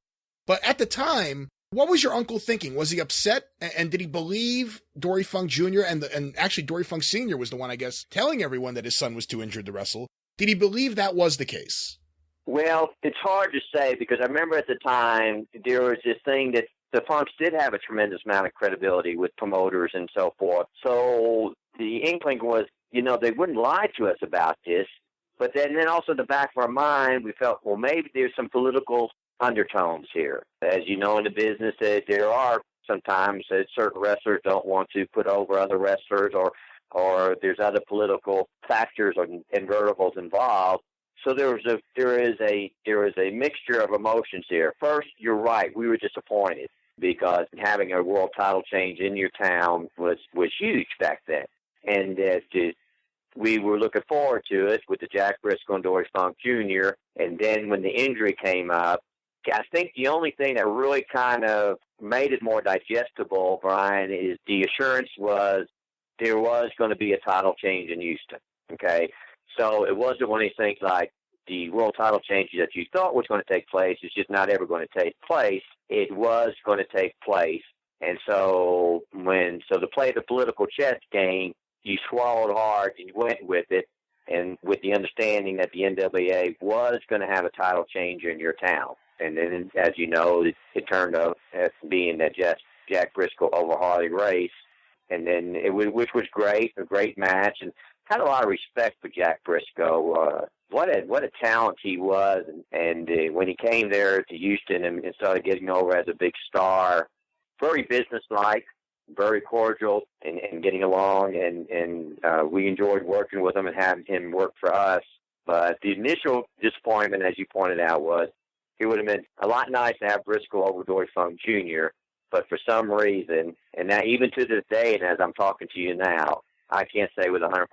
But at the time, what was your uncle thinking? Was he upset? And did he believe Dory Funk Jr.? And actually Dory Funk Sr. was the one, I guess, telling everyone that his son was too injured to wrestle. Did he believe that was the case? Well, it's hard to say, because I remember at the time there was this thing that the Funks did have a tremendous amount of credibility with promoters and so forth. So the inkling was, they wouldn't lie to us about this. But then also in the back of our mind, we felt, well, maybe there's some political undertones here. As you know, in the business, there are sometimes certain wrestlers don't want to put over other wrestlers, or there's other political factors and variables involved. So there is a mixture of emotions here. First, you're right, we were disappointed because having a world title change in your town was huge back then, and we were looking forward to it with the Jack Briscoe and Dory Funk Jr. And then when the injury came up, I think the only thing that really kind of made it more digestible, Brian, is the assurance was there was going to be a title change in Houston. Okay, so it wasn't one of these things like the world title change that you thought was going to take place is just not ever going to take place. It was going to take place, and so to play the political chess game, you swallowed hard and you went with it, and with the understanding that the NWA was going to have a title change in your town. And then, as you know, it turned out as being that Jack Briscoe over Harley Race, and then which was great, a great match, and had a lot of respect for Jack Briscoe. What a talent he was, and when he came there to Houston and started getting over as a big star, very businesslike, very cordial, and getting along, and we enjoyed working with him and having him work for us. But the initial disappointment, as you pointed out, was it would have been a lot nice to have Briscoe over Dory Funk Jr., but for some reason, and now even to this day, and as I'm talking to you now, I can't say with 100%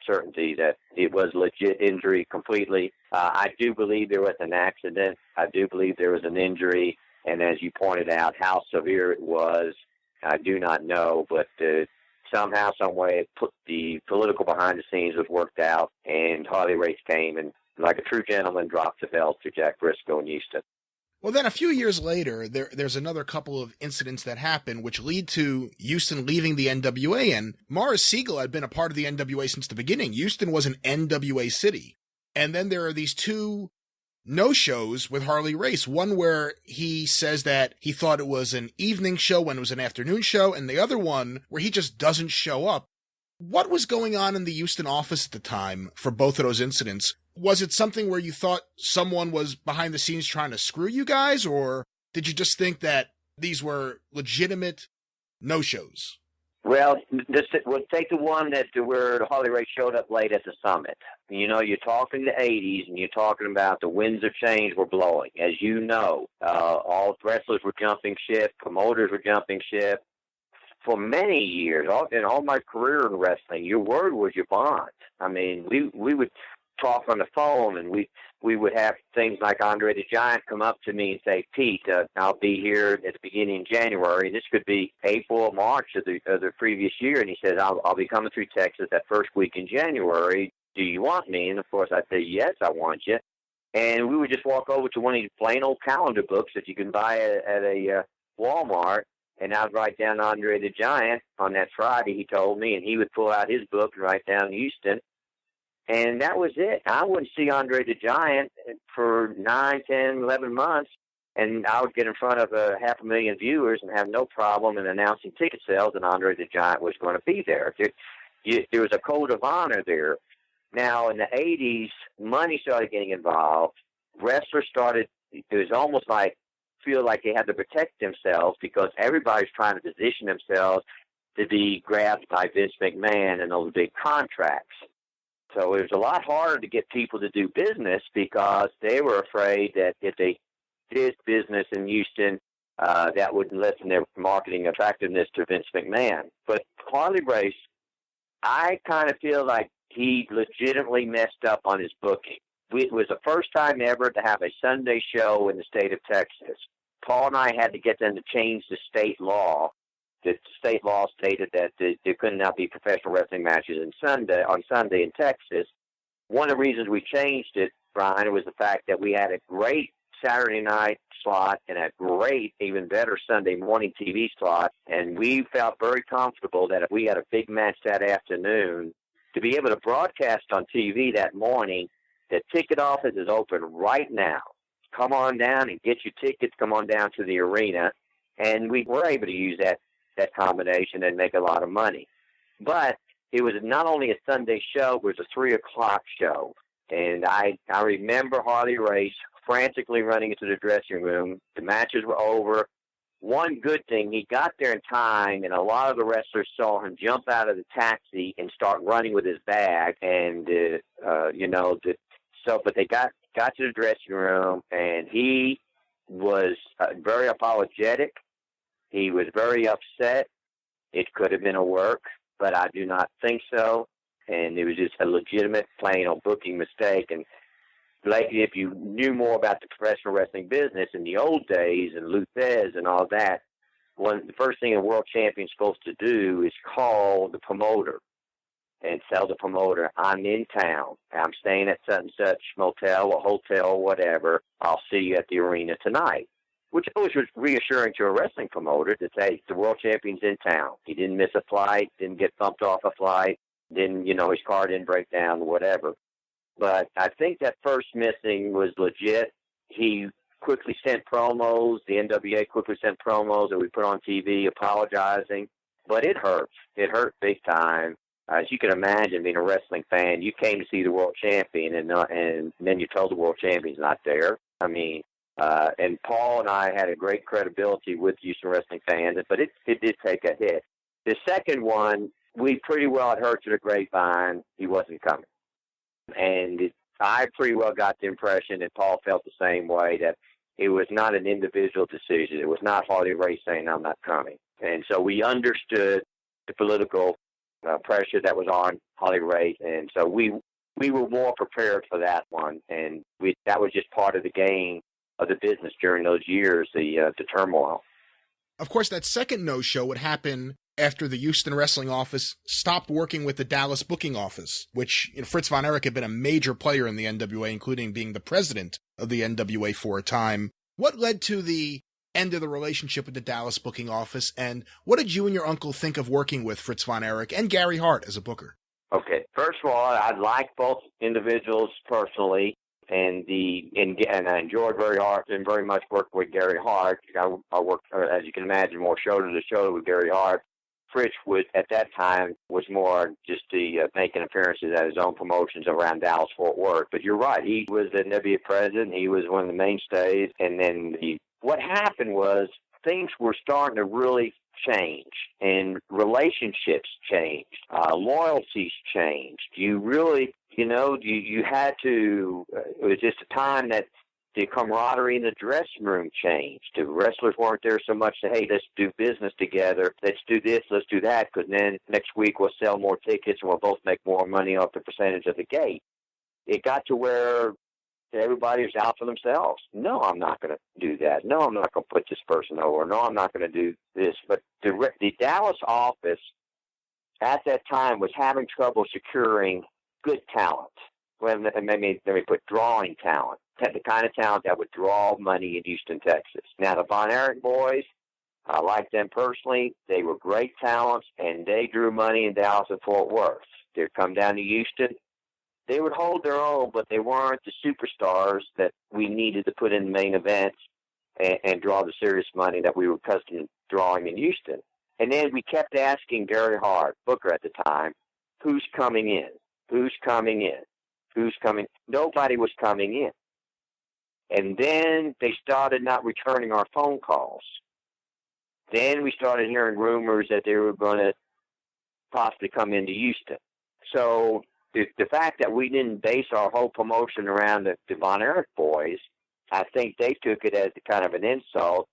certainty that it was legit injury completely. I do believe there was an accident. I do believe there was an injury, and as you pointed out, how severe it was, I do not know, but somehow, some way, the political behind the scenes was worked out, and Harley Race came and, like a true gentleman, dropped the belt to Jack Briscoe in Houston. Well, then a few years later, there's another couple of incidents that happen which lead to Houston leaving the NWA, and Morris Siegel had been a part of the NWA since the beginning. Houston was an NWA city. And then there are these two no-shows with Harley Race, one where he says that he thought it was an evening show when it was an afternoon show, and the other one where he just doesn't show up. What was going on in the Houston office at the time for both of those incidents? Was it something where you thought someone was behind the scenes trying to screw you guys, or did you just think that these were legitimate no-shows? Well, we'll take the one where Harley Race showed up late at the summit. You're talking the 80s, and you're talking about the winds of change were blowing. As you know, all wrestlers were jumping ship, promoters were jumping ship. For many years, in all my career in wrestling, your word was your bond. I mean, we would talk on the phone, and we would have things like Andre the Giant come up to me and say, "Pete, I'll be here at the beginning of January." And this could be April or March of the previous year, and he says, "I'll be coming through Texas that first week in January. do you want me? And, of course, I'd say, yes, I want you. And we would just walk over to one of these plain old calendar books that you can buy at a Walmart, and I'd write down Andre the Giant on that Friday, he told me, and he would pull out his book and write down Houston. And that was it. I wouldn't see Andre the Giant for 9, 10, 11 months, and I would get in front of 500,000 viewers and have no problem in announcing ticket sales, and Andre the Giant was going to be there. There was a code of honor there. Now, in the 80s, money started getting involved. Wrestlers started, it was almost like, feel like they had to protect themselves because everybody's trying to position themselves to be grabbed by Vince McMahon and those big contracts. So it was a lot harder to get people to do business because they were afraid that if they did business in Houston, that would lessen their marketing attractiveness to Vince McMahon. But Harley Race, I kind of feel like he legitimately messed up on his booking. It was the first time ever to have a Sunday show in the state of Texas. Paul and I had to get them to change the state law. The state law stated that there could not be professional wrestling matches on Sunday in Texas. One of the reasons we changed it, Brian, was the fact that we had a great Saturday night slot and a great, even better Sunday morning TV slot, and we felt very comfortable that if we had a big match that afternoon, to be able to broadcast on TV that morning, the ticket office is open right now. Come on down and get your tickets. Come on down to the arena. And we were able to use that combination and make a lot of money. But it was not only a Sunday show, it was a 3 o'clock show. And I remember Harley Race frantically running into the dressing room. The matches were over. One good thing, he got there in time, and a lot of the wrestlers saw him jump out of the taxi and start running with his bag. And, but they got to the dressing room, and he was very apologetic. He was very upset. It could have been a work, but I do not think so. And it was just a legitimate, plain old booking mistake. And like, if you knew more about the professional wrestling business in the old days and Luthez and all that, the first thing a world champion's supposed to do is call the promoter and tell the promoter, I'm in town. I'm staying at such and such motel or hotel or whatever. I'll see you at the arena tonight. Which always was reassuring to a wrestling promoter to say, the world champion's in town. He didn't miss a flight, didn't get bumped off a flight, his car didn't break down, whatever. But I think that first missing was legit. He quickly sent promos. The NWA quickly sent promos that we put on TV apologizing. But it hurt. It hurt big time. As you can imagine, being a wrestling fan, you came to see the world champion, and then you told the world champion's not there. I mean, and Paul and I had a great credibility with Houston wrestling fans, but it did take a hit. The second one, we pretty well had heard to the grapevine he wasn't coming. And I pretty well got the impression that Paul felt the same way, that it was not an individual decision. It was not Harley Race saying, I'm not coming. And so we understood the political pressure that was on Harley Race. And so we were more prepared for that one. And that was just part of the game of the business during those years, the turmoil. Of course, that second no-show would happen after the Houston wrestling office stopped working with the Dallas booking office, which Fritz von Erich had been a major player in the NWA, including being the president of the NWA for a time. What led to the end of the relationship with the Dallas booking office, and what did you and your uncle think of working with Fritz von Erich and Gary Hart as a booker? Okay, first of all, I like both individuals personally, and I enjoyed very much working with Gary Hart. I worked, as you can imagine, more shoulder to shoulder with Gary Hart. Fritz at that time was more just making appearances at his own promotions around Dallas-Fort Worth. But you're right, he was the NWA president. He was one of the mainstays. And then what happened was things were starting to really change, and relationships changed, loyalties changed. You really, you had to. It was just a time that the camaraderie in the dressing room changed. The wrestlers weren't there so much to, hey, let's do business together. Let's do this, let's do that, because then next week we'll sell more tickets and we'll both make more money off the percentage of the gate. It got to where everybody was out for themselves. No, I'm not going to do that. No, I'm not going to put this person over. No, I'm not going to do this. But the Dallas office at that time was having trouble securing good talent. Well, and let me put drawing talent. The kind of talent that would draw money in Houston, Texas. Now, the Von Erich boys, I like them personally. They were great talents, and they drew money in Dallas and Fort Worth. They'd come down to Houston. They would hold their own, but they weren't the superstars that we needed to put in the main events and draw the serious money that we were accustomed to drawing in Houston. And then we kept asking Gary Hart, Booker at the time, who's coming in? Who's coming in? Who's coming? Nobody was coming in. And then they started not returning our phone calls. Then we started hearing rumors that they were going to possibly come into Houston. So the fact that we didn't base our whole promotion around the Von Erich boys, I think they took it as kind of an insult.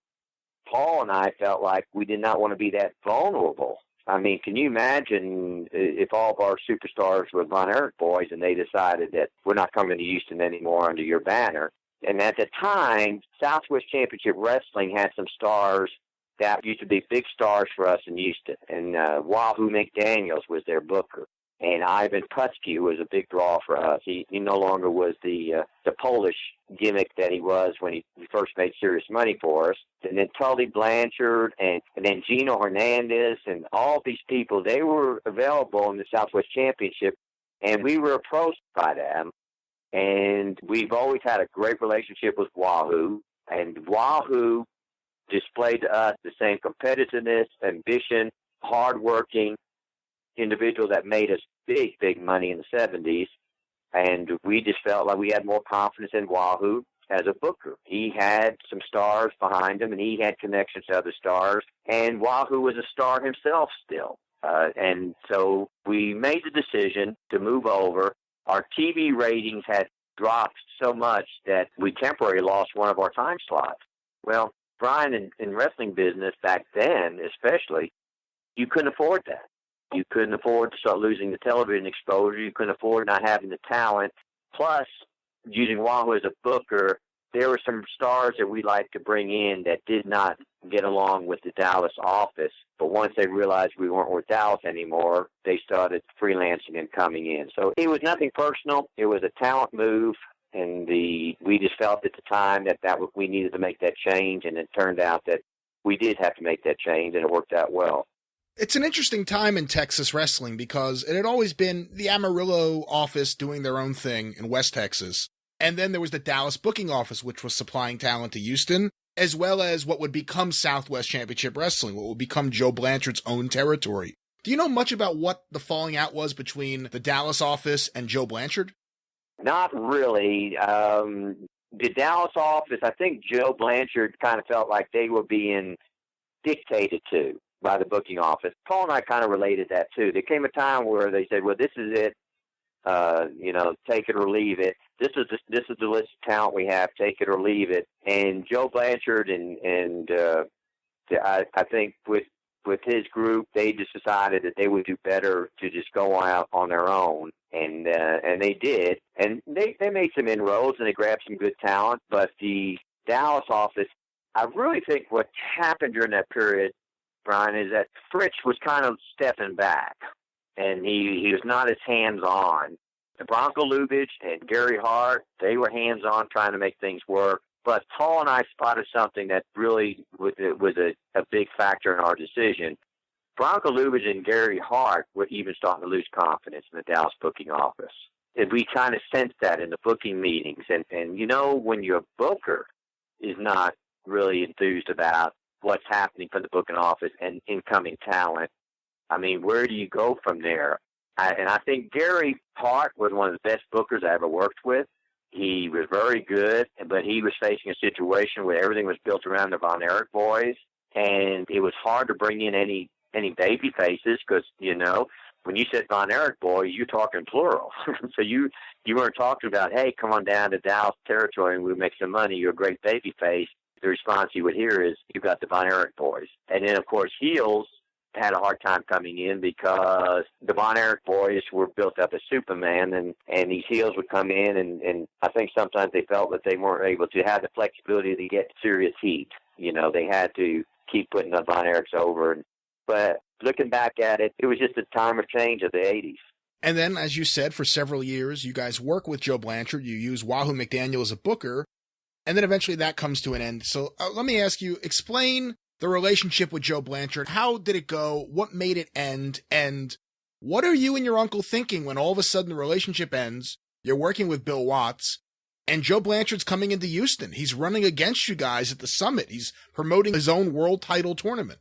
Paul and I felt like we did not want to be that vulnerable. I mean, can you imagine if all of our superstars were Von Erich boys and they decided that we're not coming to Houston anymore under your banner? And at the time, Southwest Championship Wrestling had some stars that used to be big stars for us in Houston. And Wahoo McDaniels was their booker. And Ivan Putski was a big draw for us. He no longer was the Polish gimmick that he was when he first made serious money for us. And then Tully Blanchard and then Gino Hernandez and all these people, they were available in the Southwest Championship. And we were approached by them. And we've always had a great relationship with Wahoo. And Wahoo displayed to us the same competitiveness, ambition, hardworking individual that made us big money in the 70s. And we just felt like we had more confidence in Wahoo as a booker. He had some stars behind him, and he had connections to other stars. And Wahoo was a star himself still. And so we made the decision to move over. Our TV ratings had dropped so much that we temporarily lost one of our time slots. Well, Brian, in wrestling business back then especially, you couldn't afford that. You couldn't afford to start losing the television exposure. You couldn't afford not having the talent. Plus, using Wahoo as a booker, there were some stars that we liked to bring in that did not get along with the Dallas office. But once they realized we weren't with Dallas anymore, they started freelancing and coming in. So it was nothing personal. It was a talent move. And we just felt at the time that we needed to make that change. And it turned out that we did have to make that change, and it worked out well. It's an interesting time in Texas wrestling because it had always been the Amarillo office doing their own thing in West Texas. And then there was the Dallas booking office, which was supplying talent to Houston, as well as what would become Southwest Championship Wrestling, what would become Joe Blanchard's own territory. Do you know much about what the falling out was between the Dallas office and Joe Blanchard? Not really. The Dallas office, I think Joe Blanchard kind of felt like they were being dictated to by the booking office. Paul and I kind of related that too. There came a time where they said, well, this is it, take it or leave it. This is the list of talent we have, take it or leave it. And Joe Blanchard I think with his group, they just decided that they would do better to just go out on their own. And they did. And they made some inroads and they grabbed some good talent. But the Dallas office, I really think what happened during that period, Brian, is that Fritz was kind of stepping back, and he was not as hands-on. Bronco Lubitsch and Gary Hart, they were hands-on trying to make things work. But Paul and I spotted something that really was a big factor in our decision. Bronco Lubitsch and Gary Hart were even starting to lose confidence in the Dallas booking office. And we kind of sensed that in the booking meetings. And when your booker is not really enthused about what's happening for the booking office and incoming talent, I mean, where do you go from there? And I think Gary Hart was one of the best bookers I ever worked with. He was very good, but he was facing a situation where everything was built around the Von Erich boys, and it was hard to bring in any baby faces because, when you said Von Erich boy, you're talking plural. So you weren't talking about, hey, come on down to Dallas territory and we'll make some money. You're a great baby face. The response you would hear is, you got the Von Erich boys. And then, of course, heels had a hard time coming in because the Von Erich boys were built up as Superman, and these heels would come in, and I think sometimes they felt that they weren't able to have the flexibility to get serious heat. They had to keep putting the Von Erichs over. But looking back at it, it was just a time of change of the 80s. And then, as you said, for several years, you guys work with Joe Blanchard. You use Wahoo McDaniel as a booker. And then eventually that comes to an end. So let me ask you, explain the relationship with Joe Blanchard. How did it go? What made it end? And what are you and your uncle thinking when all of a sudden the relationship ends? You're working with Bill Watts, and Joe Blanchard's coming into Houston. He's running against you guys at the summit. He's promoting his own world title tournament.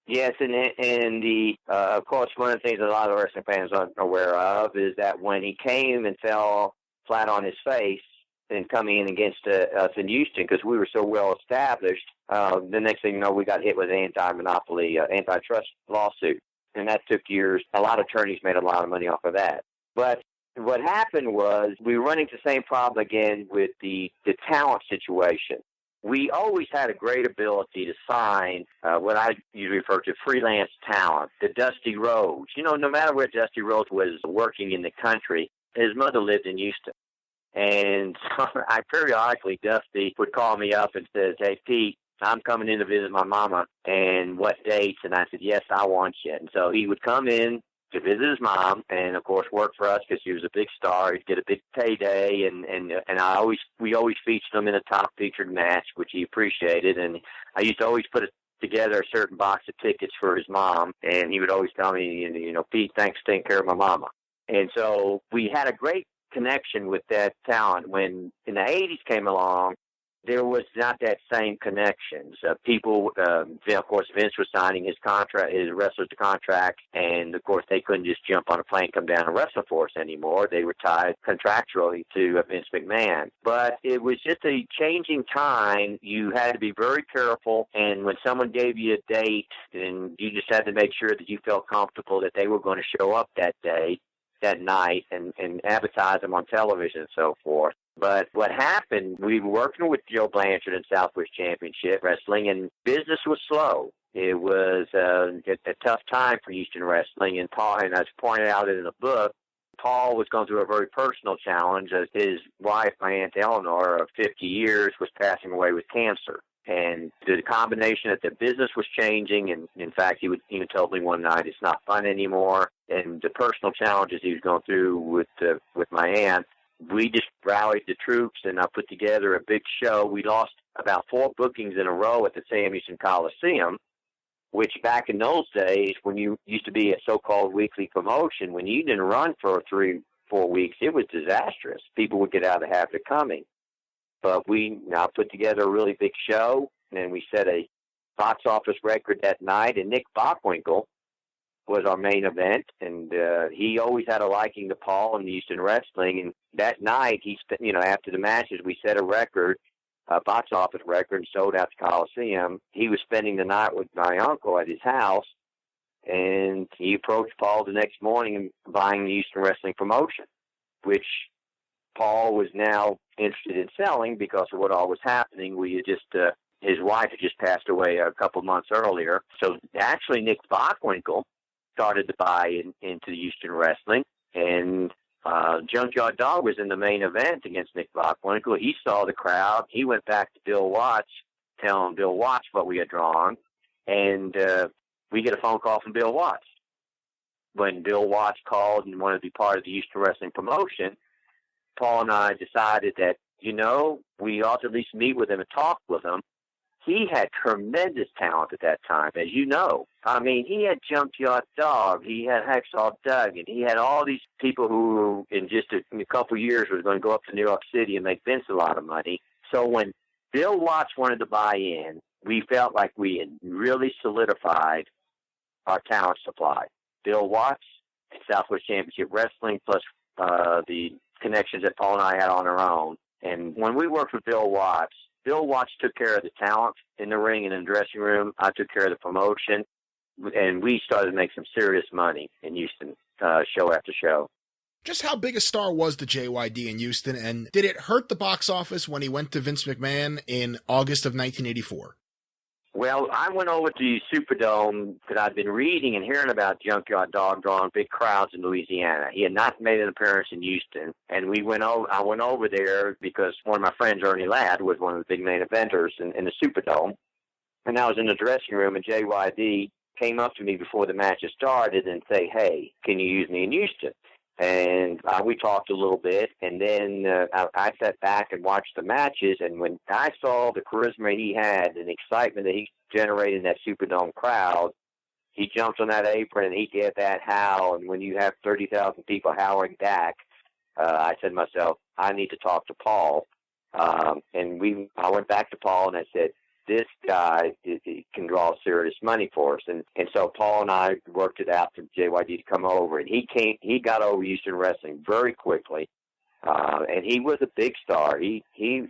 Yes, and of course, one of the things that a lot of wrestling fans aren't aware of is that when he came and fell flat on his face and coming in against us in Houston, because we were so well established, the next thing you know, we got hit with an anti-monopoly, antitrust lawsuit. And that took years. A lot of attorneys made a lot of money off of that. But what happened was we were running the same problem again with the talent situation. We always had a great ability to sign what I usually refer to freelance talent, the Dusty Rhodes. You know, no matter where Dusty Rhodes was working in the country, his mother lived in Houston. And so I periodically, Dusty would call me up and says, "Hey, Pete, I'm coming in to visit my mama, and what dates?" And I said, "Yes, I want you." And so he would come in to visit his mom, and of course work for us because he was a big star. He'd get a big payday, and we always featured him in a top featured match, which he appreciated. And I used to always put together a certain box of tickets for his mom, and he would always tell me, you know, "Pete, thanks for taking care of my mama." And so we had a great connection with that talent. When in the 80s came along, there was not that same connection. So people, of course, Vince was signing his wrestlers to contracts, and of course they couldn't just jump on a plane, come down and wrestle for us anymore. They were tied contractually to Vince McMahon. But it was just a changing time. You had to be very careful, and when someone gave you a date, then you just had to make sure that you felt comfortable that they were going to show up that day, that night, and advertise them on television and so forth. But what happened, we were working with Joe Blanchard in Southwest Championship Wrestling, and business was slow. It was a tough time for Houston wrestling, and Paul, and as pointed out in the book, Paul was going through a very personal challenge as his wife, my Aunt Eleanor, of 50 years, was passing away with cancer. And the combination that the business was changing, and in fact, he would even told me one night, "It's not fun anymore," and the personal challenges he was going through with my aunt, we just rallied the troops, and I put together a big show. We lost about 4 bookings in a row at the Sam Houston Coliseum, which back in those days, when you used to be a so-called weekly promotion, when you didn't run for 3-4 weeks, it was disastrous. People would get out of the habit of coming. But we now put together a really big show, and we set a box office record that night, and Nick Bockwinkel was our main event, and he always had a liking to Paul and Houston wrestling. And that night, after the matches, we set a record, a box office record, and sold out the Coliseum. He was spending the night with my uncle at his house, and he approached Paul the next morning and buying the Houston Wrestling promotion, which Paul was now interested in selling because of what all was happening. We had just his wife had just passed away a couple months earlier. So actually, Nick Bockwinkel started to buy into Houston wrestling, and Junkyard Dog was in the main event against Nick Bockwinkel. He saw the crowd. He went back to Bill Watts, telling Bill Watts what we had drawn, and we get a phone call from Bill Watts. When Bill Watts called and wanted to be part of the Houston Wrestling promotion, Paul and I decided that, we ought to at least meet with him and talk with him. He had tremendous talent at that time, as you know. I mean, he had Junkyard Dog, he had Hacksaw Doug, and he had all these people who, in just a couple of years, was going to go up to New York City and make Vince a lot of money. So when Bill Watts wanted to buy in, we felt like we had really solidified our talent supply. Bill Watts, Southwest Championship Wrestling, plus the connections that Paul and I had on our own. And when we worked with Bill Watts took care of the talent in the ring and in the dressing room. I took care of the promotion, and we started to make some serious money in Houston, show after show. Just how big a star was the JYD in Houston, and did it hurt the box office when he went to Vince McMahon in August of 1984? Well, I went over to the Superdome because I'd been reading and hearing about Junkyard Dog drawing big crowds in Louisiana. He had not made an appearance in Houston, and I went over there because one of my friends, Ernie Ladd, was one of the big main eventers in the Superdome. And I was in the dressing room, and JYD came up to me before the matches started and say, "Hey, can you use me in Houston?" And we talked a little bit, and then I sat back and watched the matches, and when I saw the charisma he had and the excitement that he generated in that Superdome crowd, he jumped on that apron and he gave that howl, and when you have 30,000 people howling back, I said to myself, I need to talk to Paul. I went back to Paul and I said, this guy he can draw serious money for us. And so Paul and I worked it out for JYD to come over. And he got over Houston wrestling very quickly. And he was a big star. He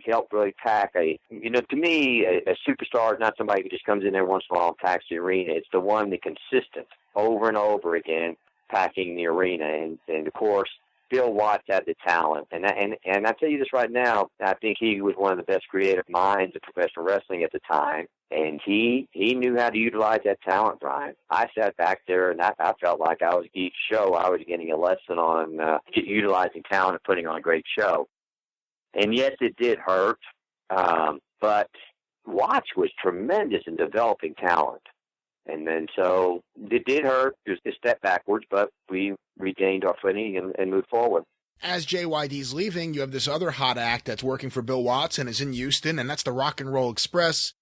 helped really pack to me, a superstar is not somebody who just comes in there once in a while and packs the arena. It's the one that consistent over and over again packing the arena. And of course, Bill Watts had the talent, and I tell you this right now, I think he was one of the best creative minds of professional wrestling at the time, and he knew how to utilize that talent, Brian. I sat back there, and I felt like I was each show. I was getting a lesson on utilizing talent and putting on a great show. And yes, it did hurt, but Watts was tremendous in developing talent. And then so it did hurt, just a step backwards, but we regained our footing and moved forward. As JYD's leaving, you have this other hot act that's working for Bill Watts and is in Houston, and that's the Rock and Roll Express.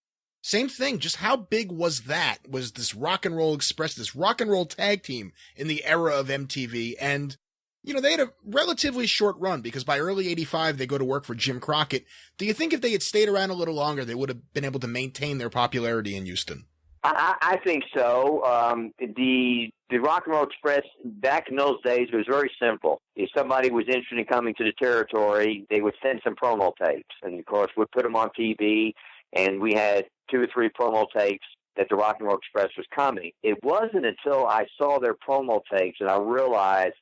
Same thing, just how big was that? Was this Rock and Roll Express, this rock and roll tag team in the era of MTV? And, they had a relatively short run because by early 85, they go to work for Jim Crockett. Do you think if they had stayed around a little longer, they would have been able to maintain their popularity in Houston? I think so. The Rock and Roll Express, back in those days, it was very simple. If somebody was interested in coming to the territory, they would send some promo tapes. And, of course, we'd put them on TV, and we had 2 or 3 promo tapes that the Rock and Roll Express was coming. It wasn't until I saw their promo tapes and I realized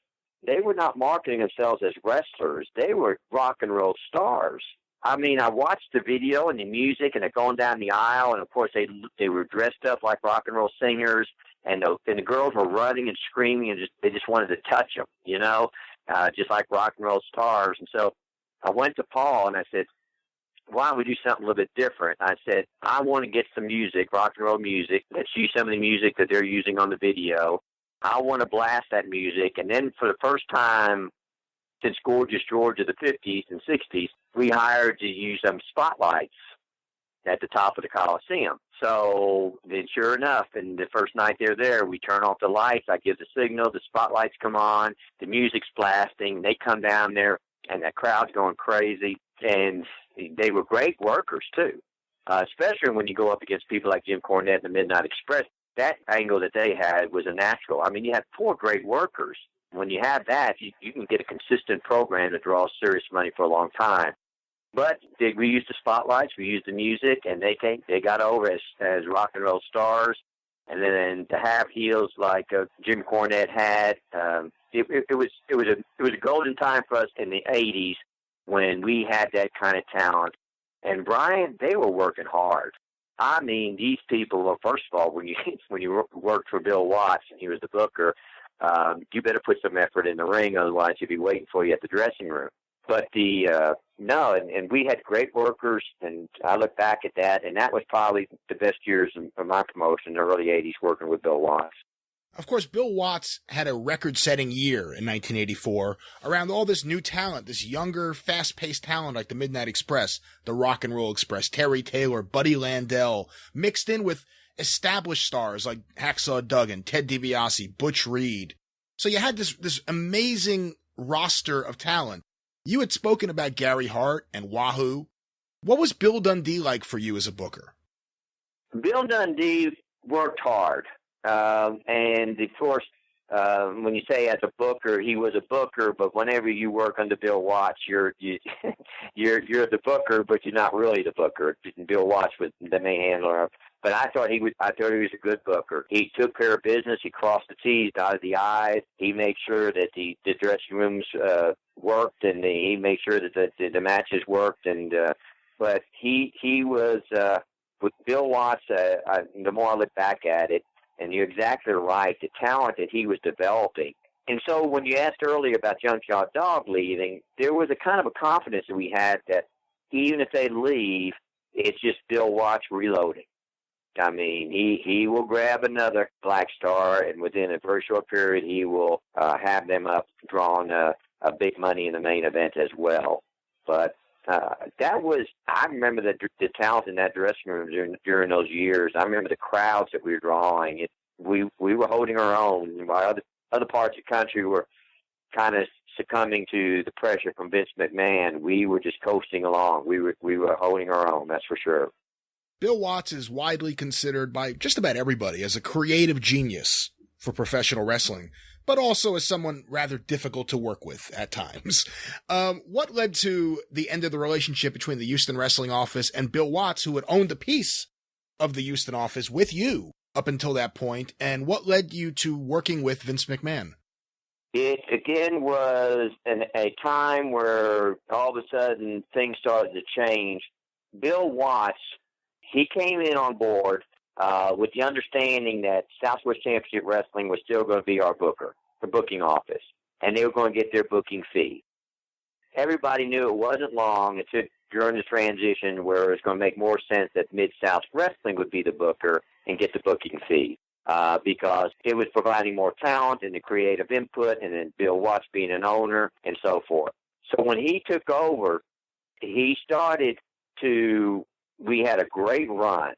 they were not marketing themselves as wrestlers. They were rock and roll stars. I mean, I watched the video and the music, and they're going down the aisle, and of course they were dressed up like rock and roll singers, and the girls were running and screaming, and they just wanted to touch them, just like rock and roll stars. And so I went to Paul and I said, why don't we do something a little bit different? I said, I want to get some music, rock and roll music. Let's use some of the music that they're using on the video. I want to blast that music, and then for the first time since Gorgeous George of the 50s and 60s, we hired to use some spotlights at the top of the Coliseum. So then sure enough, and the first night they're there, we turn off the lights, I give the signal, the spotlights come on, the music's blasting, they come down there, and that crowd's going crazy. And they were great workers, too, especially when you go up against people like Jim Cornette and the Midnight Express. That angle that they had was a natural. I mean, you had 4 great workers. When you have that, you can get a consistent program that draws serious money for a long time. But we used the spotlights, we used the music, and they got over as rock and roll stars. And then to have heels like Jim Cornette had, it was a golden time for us in the 80s when we had that kind of talent. And Brian, they were working hard. I mean, these people. Well, first of all, when you worked for Bill Watts and he was the booker, you better put some effort in the ring, otherwise he'll be waiting for you at the dressing room. But and we had great workers, and I look back at that, and that was probably the best years of my promotion in the early 80s working with Bill Watts. Of course, Bill Watts had a record-setting year in 1984 around all this new talent, this younger, fast-paced talent like the Midnight Express, the Rock and Roll Express, Terry Taylor, Buddy Landel, mixed in with established stars like Hacksaw Duggan, Ted DiBiase, Butch Reed. So you had this amazing roster of talent. You had spoken about Gary Hart and Wahoo. What was Bill Dundee like for you as a booker? Bill Dundee worked hard. And of course, when you say as a booker, he was a booker, but whenever you work under Bill Watts, you're the booker, but you're not really the booker. Bill Watts was the main handler. But I thought he was a good booker. He took care of business. He crossed the T's, dotted the I's. He made sure that the dressing rooms worked, and he made sure that the matches worked. And but he was with Bill Watts. The more I look back at it, and you're exactly right, the talent that he was developing. And so when you asked earlier about Junkyard Dog leaving, there was a kind of a confidence that we had that even if they leave, it's just Bill Watts reloading. I mean, he will grab another black star, and within a very short period, he will have them up drawing a big money in the main event as well. But I remember the talent in that dressing room during those years. I remember the crowds that we were drawing. We were holding our own, while other parts of the country were kind of succumbing to the pressure from Vince McMahon. We were just coasting along. We were holding our own, that's for sure. Bill Watts is widely considered by just about everybody as a creative genius for professional wrestling, but also as someone rather difficult to work with at times. What led to the end of the relationship between the Houston wrestling office and Bill Watts, who had owned a piece of the Houston office with you up until that point, and what led you to working with Vince McMahon? It, again, was a time where all of a sudden things started to change. Bill Watts, he came in on board with the understanding that Southwest Championship Wrestling was still going to be our booker, the booking office, and they were going to get their booking fee. Everybody knew it wasn't long until during the transition where it was going to make more sense that Mid-South Wrestling would be the booker and get the booking fee. Because it was providing more talent and the creative input, and then Bill Watts being an owner and so forth. So when he took over, we had a great run.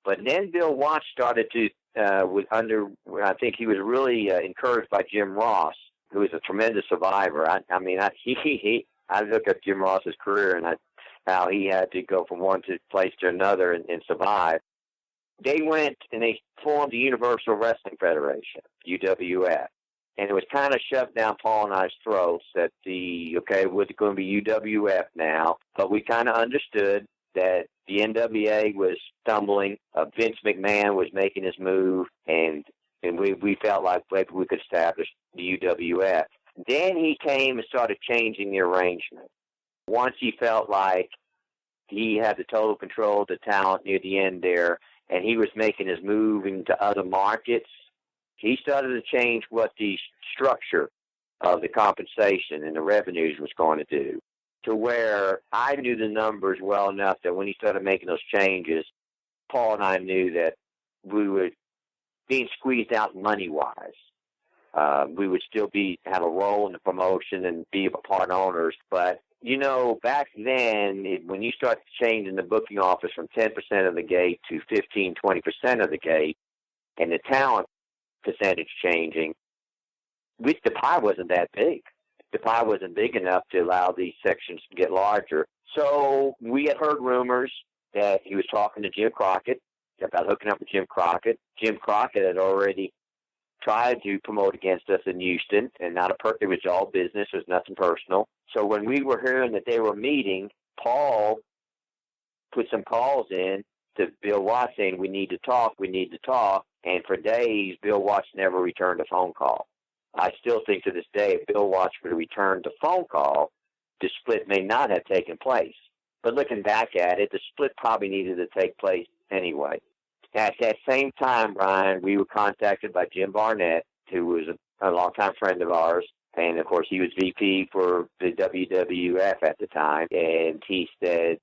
But then Bill Watts started to, I think he was really encouraged by Jim Ross, who is a tremendous survivor. I look at Jim Ross's career and how he had to go from one place to another and survive. They went and they formed the Universal Wrestling Federation, UWF. And it was kind of shoved down Paul and I's throats that was going to be UWF now. But we kind of understood that the NWA was stumbling. Vince McMahon was making his move, and we felt like maybe we could establish the UWF. Then he came and started changing the arrangement. Once he felt like he had the total control of the talent near the end there, and he was making his move into other markets, he started to change what the structure of the compensation and the revenues was going to do, to where I knew the numbers well enough that when he started making those changes, Paul and I knew that we were being squeezed out money-wise. We would still have a role in the promotion and be part owners, but back then, when you start changing the booking office from 10% of the gate to 15, 20% of the gate, and the talent percentage changing, the pie wasn't that big. The pie wasn't big enough to allow these sections to get larger. So we had heard rumors that he was talking to Jim Crockett about hooking up with Jim Crockett. Jim Crockett had already tried to promote against us in Houston, and it was all business. It was nothing personal. So when we were hearing that they were meeting, Paul put some calls in to Bill Watts saying, we need to talk. And for days, Bill Watts never returned a phone call. I still think to this day, if Bill Watts would have returned the phone call, the split may not have taken place. But looking back at it, the split probably needed to take place anyway. At that same time, Brian, we were contacted by Jim Barnett, who was a longtime friend of ours. And, of course, he was VP for the WWF at the time. And he said,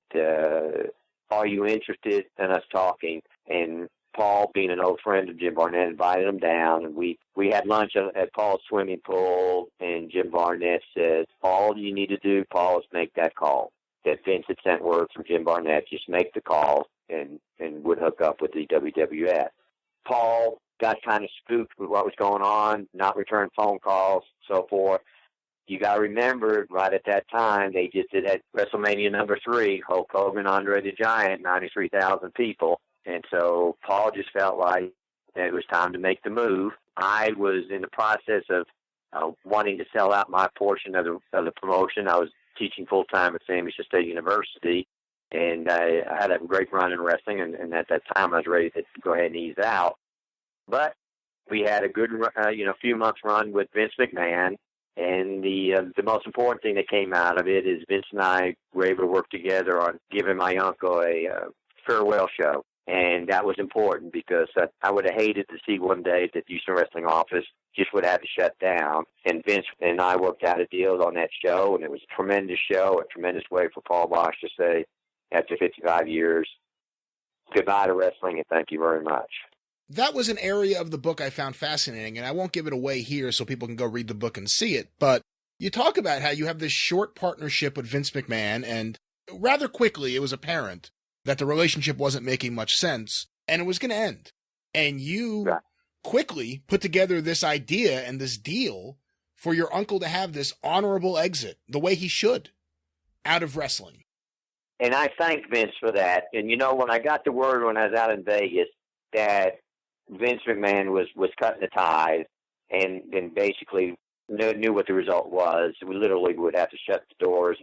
are you interested in us talking? And Paul, being an old friend of Jim Barnett, invited him down. And we had lunch at Paul's swimming pool. And Jim Barnett said, all you need to do, Paul, is make that call. That Vince had sent word from Jim Barnett, just make the call and would hook up with the WWF. Paul got kind of spooked with what was going on, not return phone calls, so forth. You got to remember, right at that time, they just did at WrestleMania number 3, Hulk Hogan, Andre the Giant, 93,000 people. And so Paul just felt like it was time to make the move. I was in the process of wanting to sell out my portion of the promotion. I was teaching full-time at Sam Houston State University, and I had a great run in wrestling, and at that time I was ready to go ahead and ease out. But we had a good, few months run with Vince McMahon, and the most important thing that came out of it is Vince and I were able to work together on giving my uncle a farewell show, and that was important because I would have hated to see one day that the Houston Wrestling office just would have to shut down. And Vince and I worked out a deal on that show, and it was a tremendous show, a tremendous way for Paul Bosh to say, after 55 years, goodbye to wrestling, and thank you very much. That was an area of the book I found fascinating, and I won't give it away here so people can go read the book and see it, but you talk about how you have this short partnership with Vince McMahon, and rather quickly it was apparent that the relationship wasn't making much sense, and it was going to end. And you quickly put together this idea and this deal for your uncle to have this honorable exit, the way he should, out of wrestling. And I thank Vince for that. And, when I got the word when I was out in Vegas that Vince McMahon was cutting the ties and basically knew what the result was, we literally would have to shut the doors.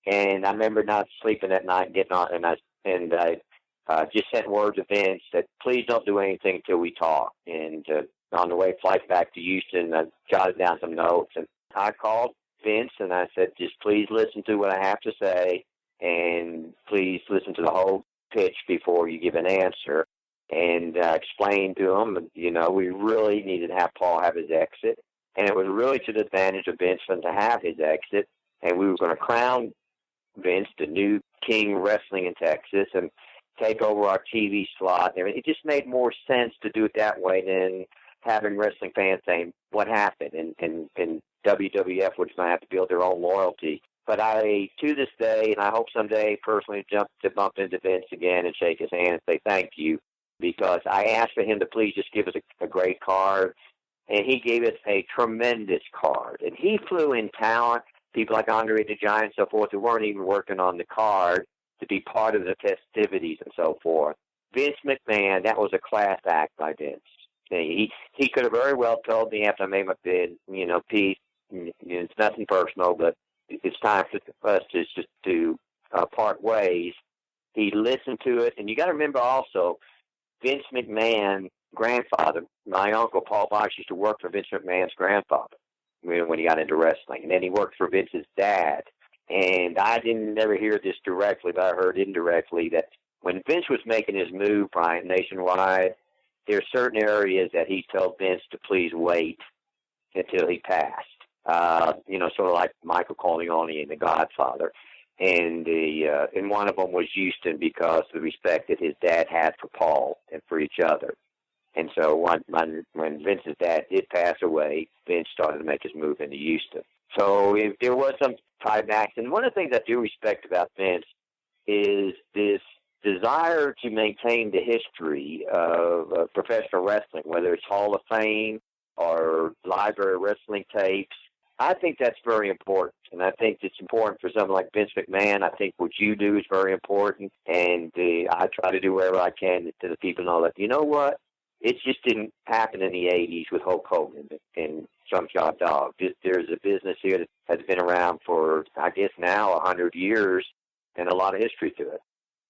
And I remember not sleeping at night, getting on, and I just sent word to Vince that please don't do anything until we talk. And on the way flight back to Houston, I jotted down some notes, and I called Vince and I said, just please listen to what I have to say, and please listen to the whole pitch before you give an answer. And explained to him, we really needed to have Paul have his exit, and it was really to the advantage of Vince to have his exit, and we were going to crown Vince the new king wrestling in Texas and take over our TV slot. It just made more sense to do it that way than having wrestling fans saying what happened, and WWF would have to build their own loyalty. But I, to this day, and I hope someday personally bump into Vince again and shake his hand and say thank you, because I asked for him to please just give us a great card, and he gave us a tremendous card. And he flew in talent, people like Andre the Giant and so forth, who weren't even working on the card to be part of the festivities and so forth. Vince McMahon, that was a class act by Vince. He could have very well told me after I made my bid, Pete, it's nothing personal, but it's time for us to part ways. He listened to it, and you got to remember also, Vince McMahon, grandfather, my uncle Paul Bosh used to work for Vince McMahon's grandfather when he got into wrestling, and then he worked for Vince's dad. And I didn't never hear this directly, but I heard indirectly that when Vince was making his move, Brian, nationwide, there are certain areas that he told Vince to please wait until he passed. Sort of like Michael Corleone and The Godfather. And one of them was Houston because of the respect that his dad had for Paul and for each other. And so when Vince's dad did pass away, Vince started to make his move into Houston. So there was some tiebacks. And one of the things I do respect about Vince is this desire to maintain the history of professional wrestling, whether it's Hall of Fame or library wrestling tapes. I think that's very important, and I think it's important for someone like Vince McMahon. I think what you do is very important, and I try to do whatever I can to the people know that, you know what, it just didn't happen in the 80s with Hulk Hogan and Some Shot Dog. There's a business here that has been around for, I guess now, 100 years, and a lot of history to it.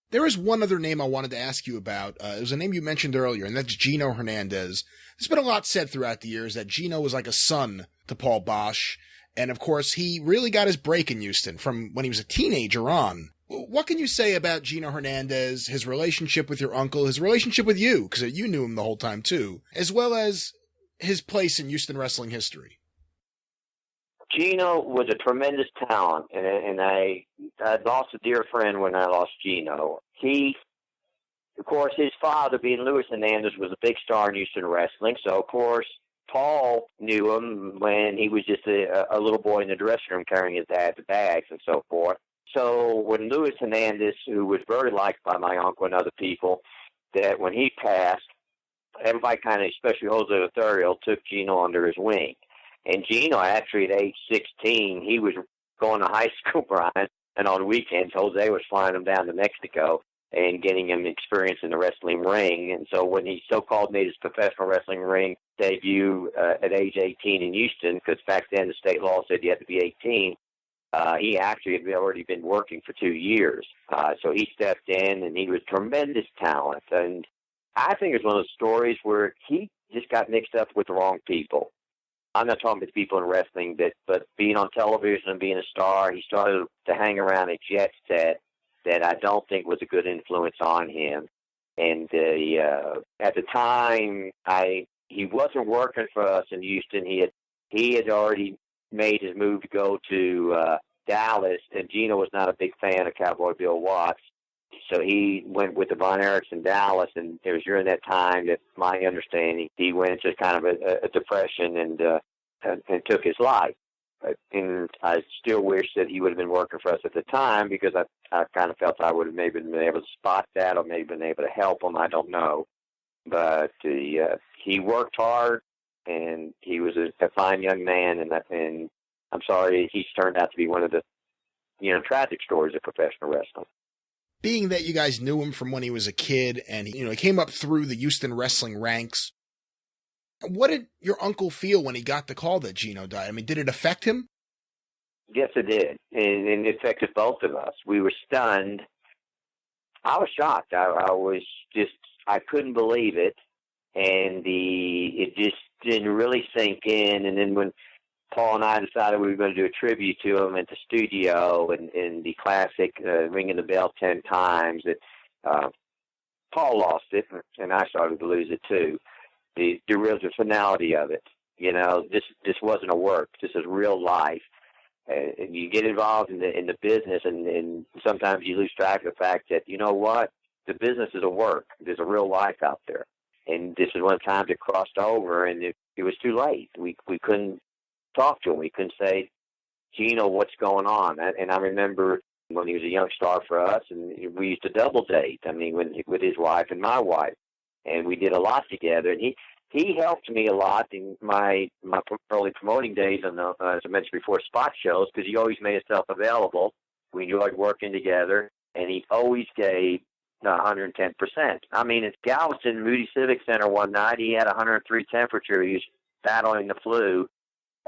There is one other name I wanted to ask you about. It was a name you mentioned earlier, and that's Gino Hernandez. There's been a lot said throughout the years that Gino was like a son to Paul Bosh, and of course, he really got his break in Houston from when he was a teenager on. What can you say about Gino Hernandez, his relationship with your uncle, his relationship with you, because you knew him the whole time too, as well as his place in Houston wrestling history? Gino was a tremendous talent, and I lost a dear friend when I lost Gino. Of course, his father, being Louis Hernandez, was a big star in Houston wrestling, so of course, Paul knew him when he was just a little boy in the dressing room carrying his dad's bags and so forth. So when Louis Hernandez, who was very liked by my uncle and other people, that when he passed, everybody kind of, especially Jose Lothario, took Gino under his wing. And Gino, actually, at age 16, he was going to high school, Brian, and on weekends, Jose was flying him down to Mexico and getting him experience in the wrestling ring. And so when he so-called made his professional wrestling ring debut at age 18 in Houston, because back then the state law said you had to be 18, he actually had already been working for 2 years. So he stepped in, and he was tremendous talent. And I think it's one of those stories where he just got mixed up with the wrong people. I'm not talking about people in wrestling, but being on television and being a star, he started to hang around a jet set that I don't think was a good influence on him. And at the time, he wasn't working for us in Houston. He had already made his move to go to Dallas, and Gino was not a big fan of Cowboy Bill Watts. So he went with the Von Erichs in Dallas, and it was during that time that, my understanding, he went into kind of a depression and took his life. And I still wish that he would have been working for us at the time, because I kind of felt I would have maybe been able to spot that, or maybe been able to help him. I don't know. But he worked hard, and he was a fine young man, and I'm sorry he's turned out to be one of the tragic stories of professional wrestling. Being that you guys knew him from when he was a kid, and he came up through the Houston wrestling ranks, what did your uncle feel when he got the call that Gino died? I mean, did it affect him? Yes, it did, and it affected both of us. We were stunned. I was shocked. I couldn't believe it, and it just didn't really sink in. And then when Paul and I decided we were going to do a tribute to him at the studio, and the classic Ringing the Bell 10 Times, that Paul lost it, and I started to lose it too. The real finality of it. This wasn't a work. This is real life. And you get involved in the business, and sometimes you lose track of the fact that, the business is a work. There's a real life out there. And this is one of the times it crossed over, and it was too late. We couldn't talk to him. We couldn't say, Gino, what's going on? And I remember when he was a young star for us, and we used to double date. I mean, with his wife and my wife. And we did a lot together. And he helped me a lot in my early promoting days on the, as I mentioned before, spot shows, because he always made himself available. We enjoyed working together, and he always gave 110%. I mean, at Galveston Moody Civic Center one night, he had 103 temperature. He was battling the flu,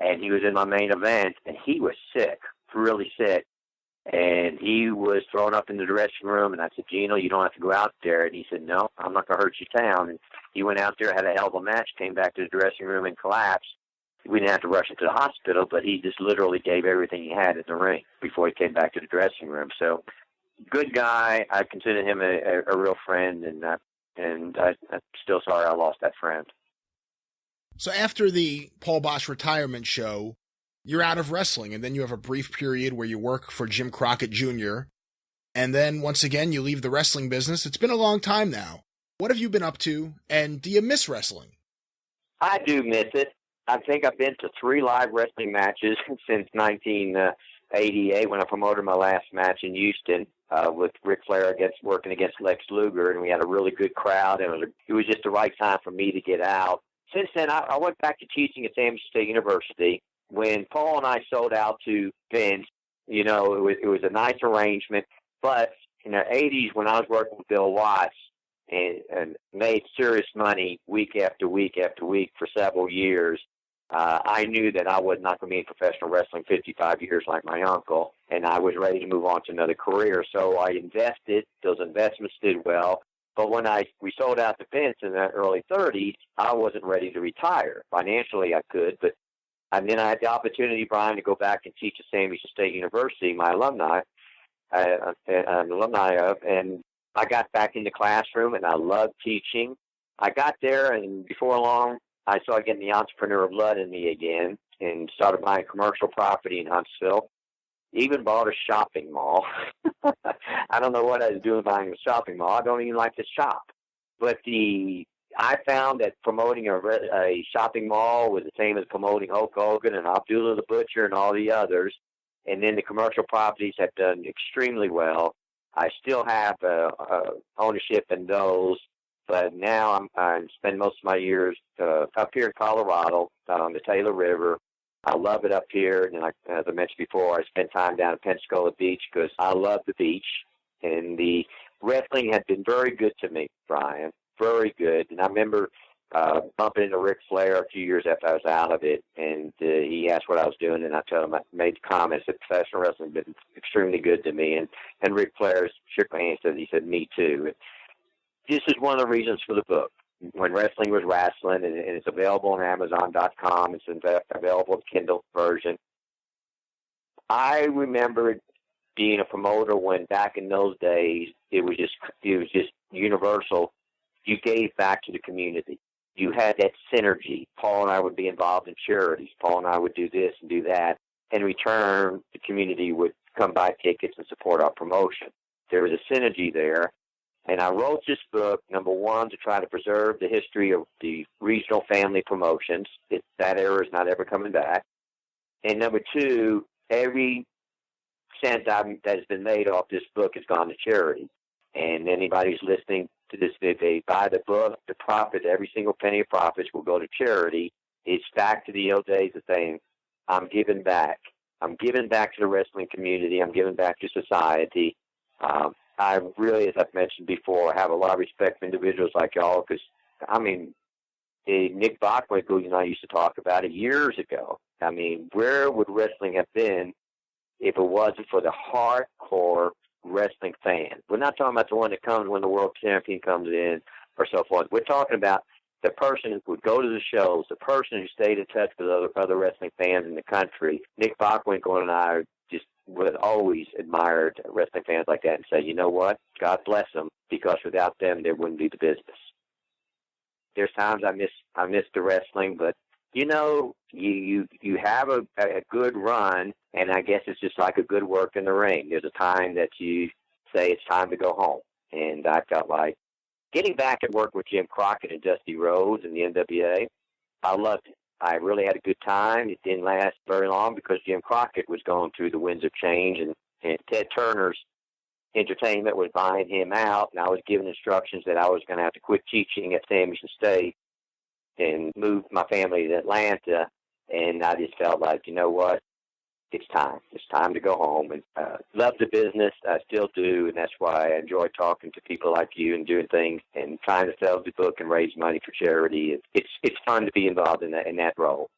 and he was in my main event, and he was sick, really sick. And he was thrown up in the dressing room, and I said, Gino, you don't have to go out there. And he said, no, I'm not going to hurt you down. And he went out there, had a hell of a match, came back to the dressing room and collapsed. We didn't have to rush him to the hospital, but he just literally gave everything he had in the ring before he came back to the dressing room. So, good guy. I consider him a real friend, and I'm still sorry I lost that friend. So after the Paul Bosh retirement show, you're out of wrestling, and then you have a brief period where you work for Jim Crockett Jr., and then once again you leave the wrestling business. It's been a long time now. What have you been up to, and do you miss wrestling? I do miss it. I think I've been to 3 live wrestling matches since 1988 when I promoted my last match in Houston with Ric Flair working against Lex Luger, and we had a really good crowd, and it was just the right time for me to get out. Since then, I went back to teaching at Sam Houston State University. When Paul and I sold out to Vince, it was a nice arrangement. But in the 80s, when I was working with Bill Watts and made serious money week after week after week for several years, I knew that I was not going to be in professional wrestling 55 years like my uncle, and I was ready to move on to another career. So I invested. Those investments did well. But when we sold out to Vince in the early 30s, I wasn't ready to retire. Financially, I could, but and then I had the opportunity, Brian, to go back and teach at Sam Houston State University, my alumni, an alumni of, and I got back in the classroom, and I loved teaching. I got there, and before long, I started getting the entrepreneur blood in me again, and started buying commercial property in Huntsville. Even bought a shopping mall. I don't know what I was doing buying a shopping mall. I don't even like to shop. But I found that promoting a shopping mall was the same as promoting Hulk Hogan and Abdullah the Butcher and all the others. And then the commercial properties have done extremely well. I still have ownership in those, but now I spend most of my years up here in Colorado, on the Taylor River. I love it up here, and as I mentioned before, I spend time down at Pensacola Beach because I love the beach. And the wrestling had been very good to me, Brian, very good. And I remember bumping into Ric Flair a few years after I was out of it, and he asked what I was doing, and I told him I made comments that professional wrestling had been extremely good to me. And Ric Flair shook my hand and he said, me too. And this is one of the reasons for the book. When Wrestling Was Wrestling, and it's available on Amazon.com. It's available in Kindle version. I remember being a promoter when back in those days it was just universal. You gave back to the community. You had that synergy. Paul and I would be involved in charities. Paul and I would do this and do that. In return, the community would come buy tickets and support our promotion. there was a synergy there. And I wrote this book, number one, to try to preserve the history of the regional family promotions. That era is not ever coming back. And number two, every cent that has been made off this book has gone to charity. And anybody who's listening to this, if they buy the book, the profit, every single penny of profits will go to charity. It's back to the old days of saying, I'm giving back. I'm giving back to the wrestling community. I'm giving back to society. I really, as I've mentioned before, have a lot of respect for individuals like y'all because, I mean, Nick Bockwinkel and I used to talk about it years ago. I mean, where would wrestling have been if it wasn't for the hardcore wrestling fan? We're not talking about the one that comes when the world champion comes in or so forth. We're talking about the person who would go to the shows, the person who stayed in touch with other wrestling fans in the country. Nick Bockwinkel and I just would always admired wrestling fans like that and say, you know what, God bless them, because without them, there wouldn't be the business. There's times I miss the wrestling, but you know, you have a good run, and I guess it's just like a good work in the ring. There's a time that you say it's time to go home, and I felt like getting back and work with Jim Crockett and Dusty Rhodes in the NWA. I loved it. I really had a good time. It didn't last very long because Jim Crockett was going through the winds of change, and Ted Turner's entertainment was buying him out, and I was given instructions that I was going to have to quit teaching at Sam Houston State and move my family to Atlanta, and I just felt like, you know what, it's time. It's time to go home. And love the business. I still do, and that's why I enjoy talking to people like you and doing things and trying to sell the book and raise money for charity. It's fun to be involved in that role.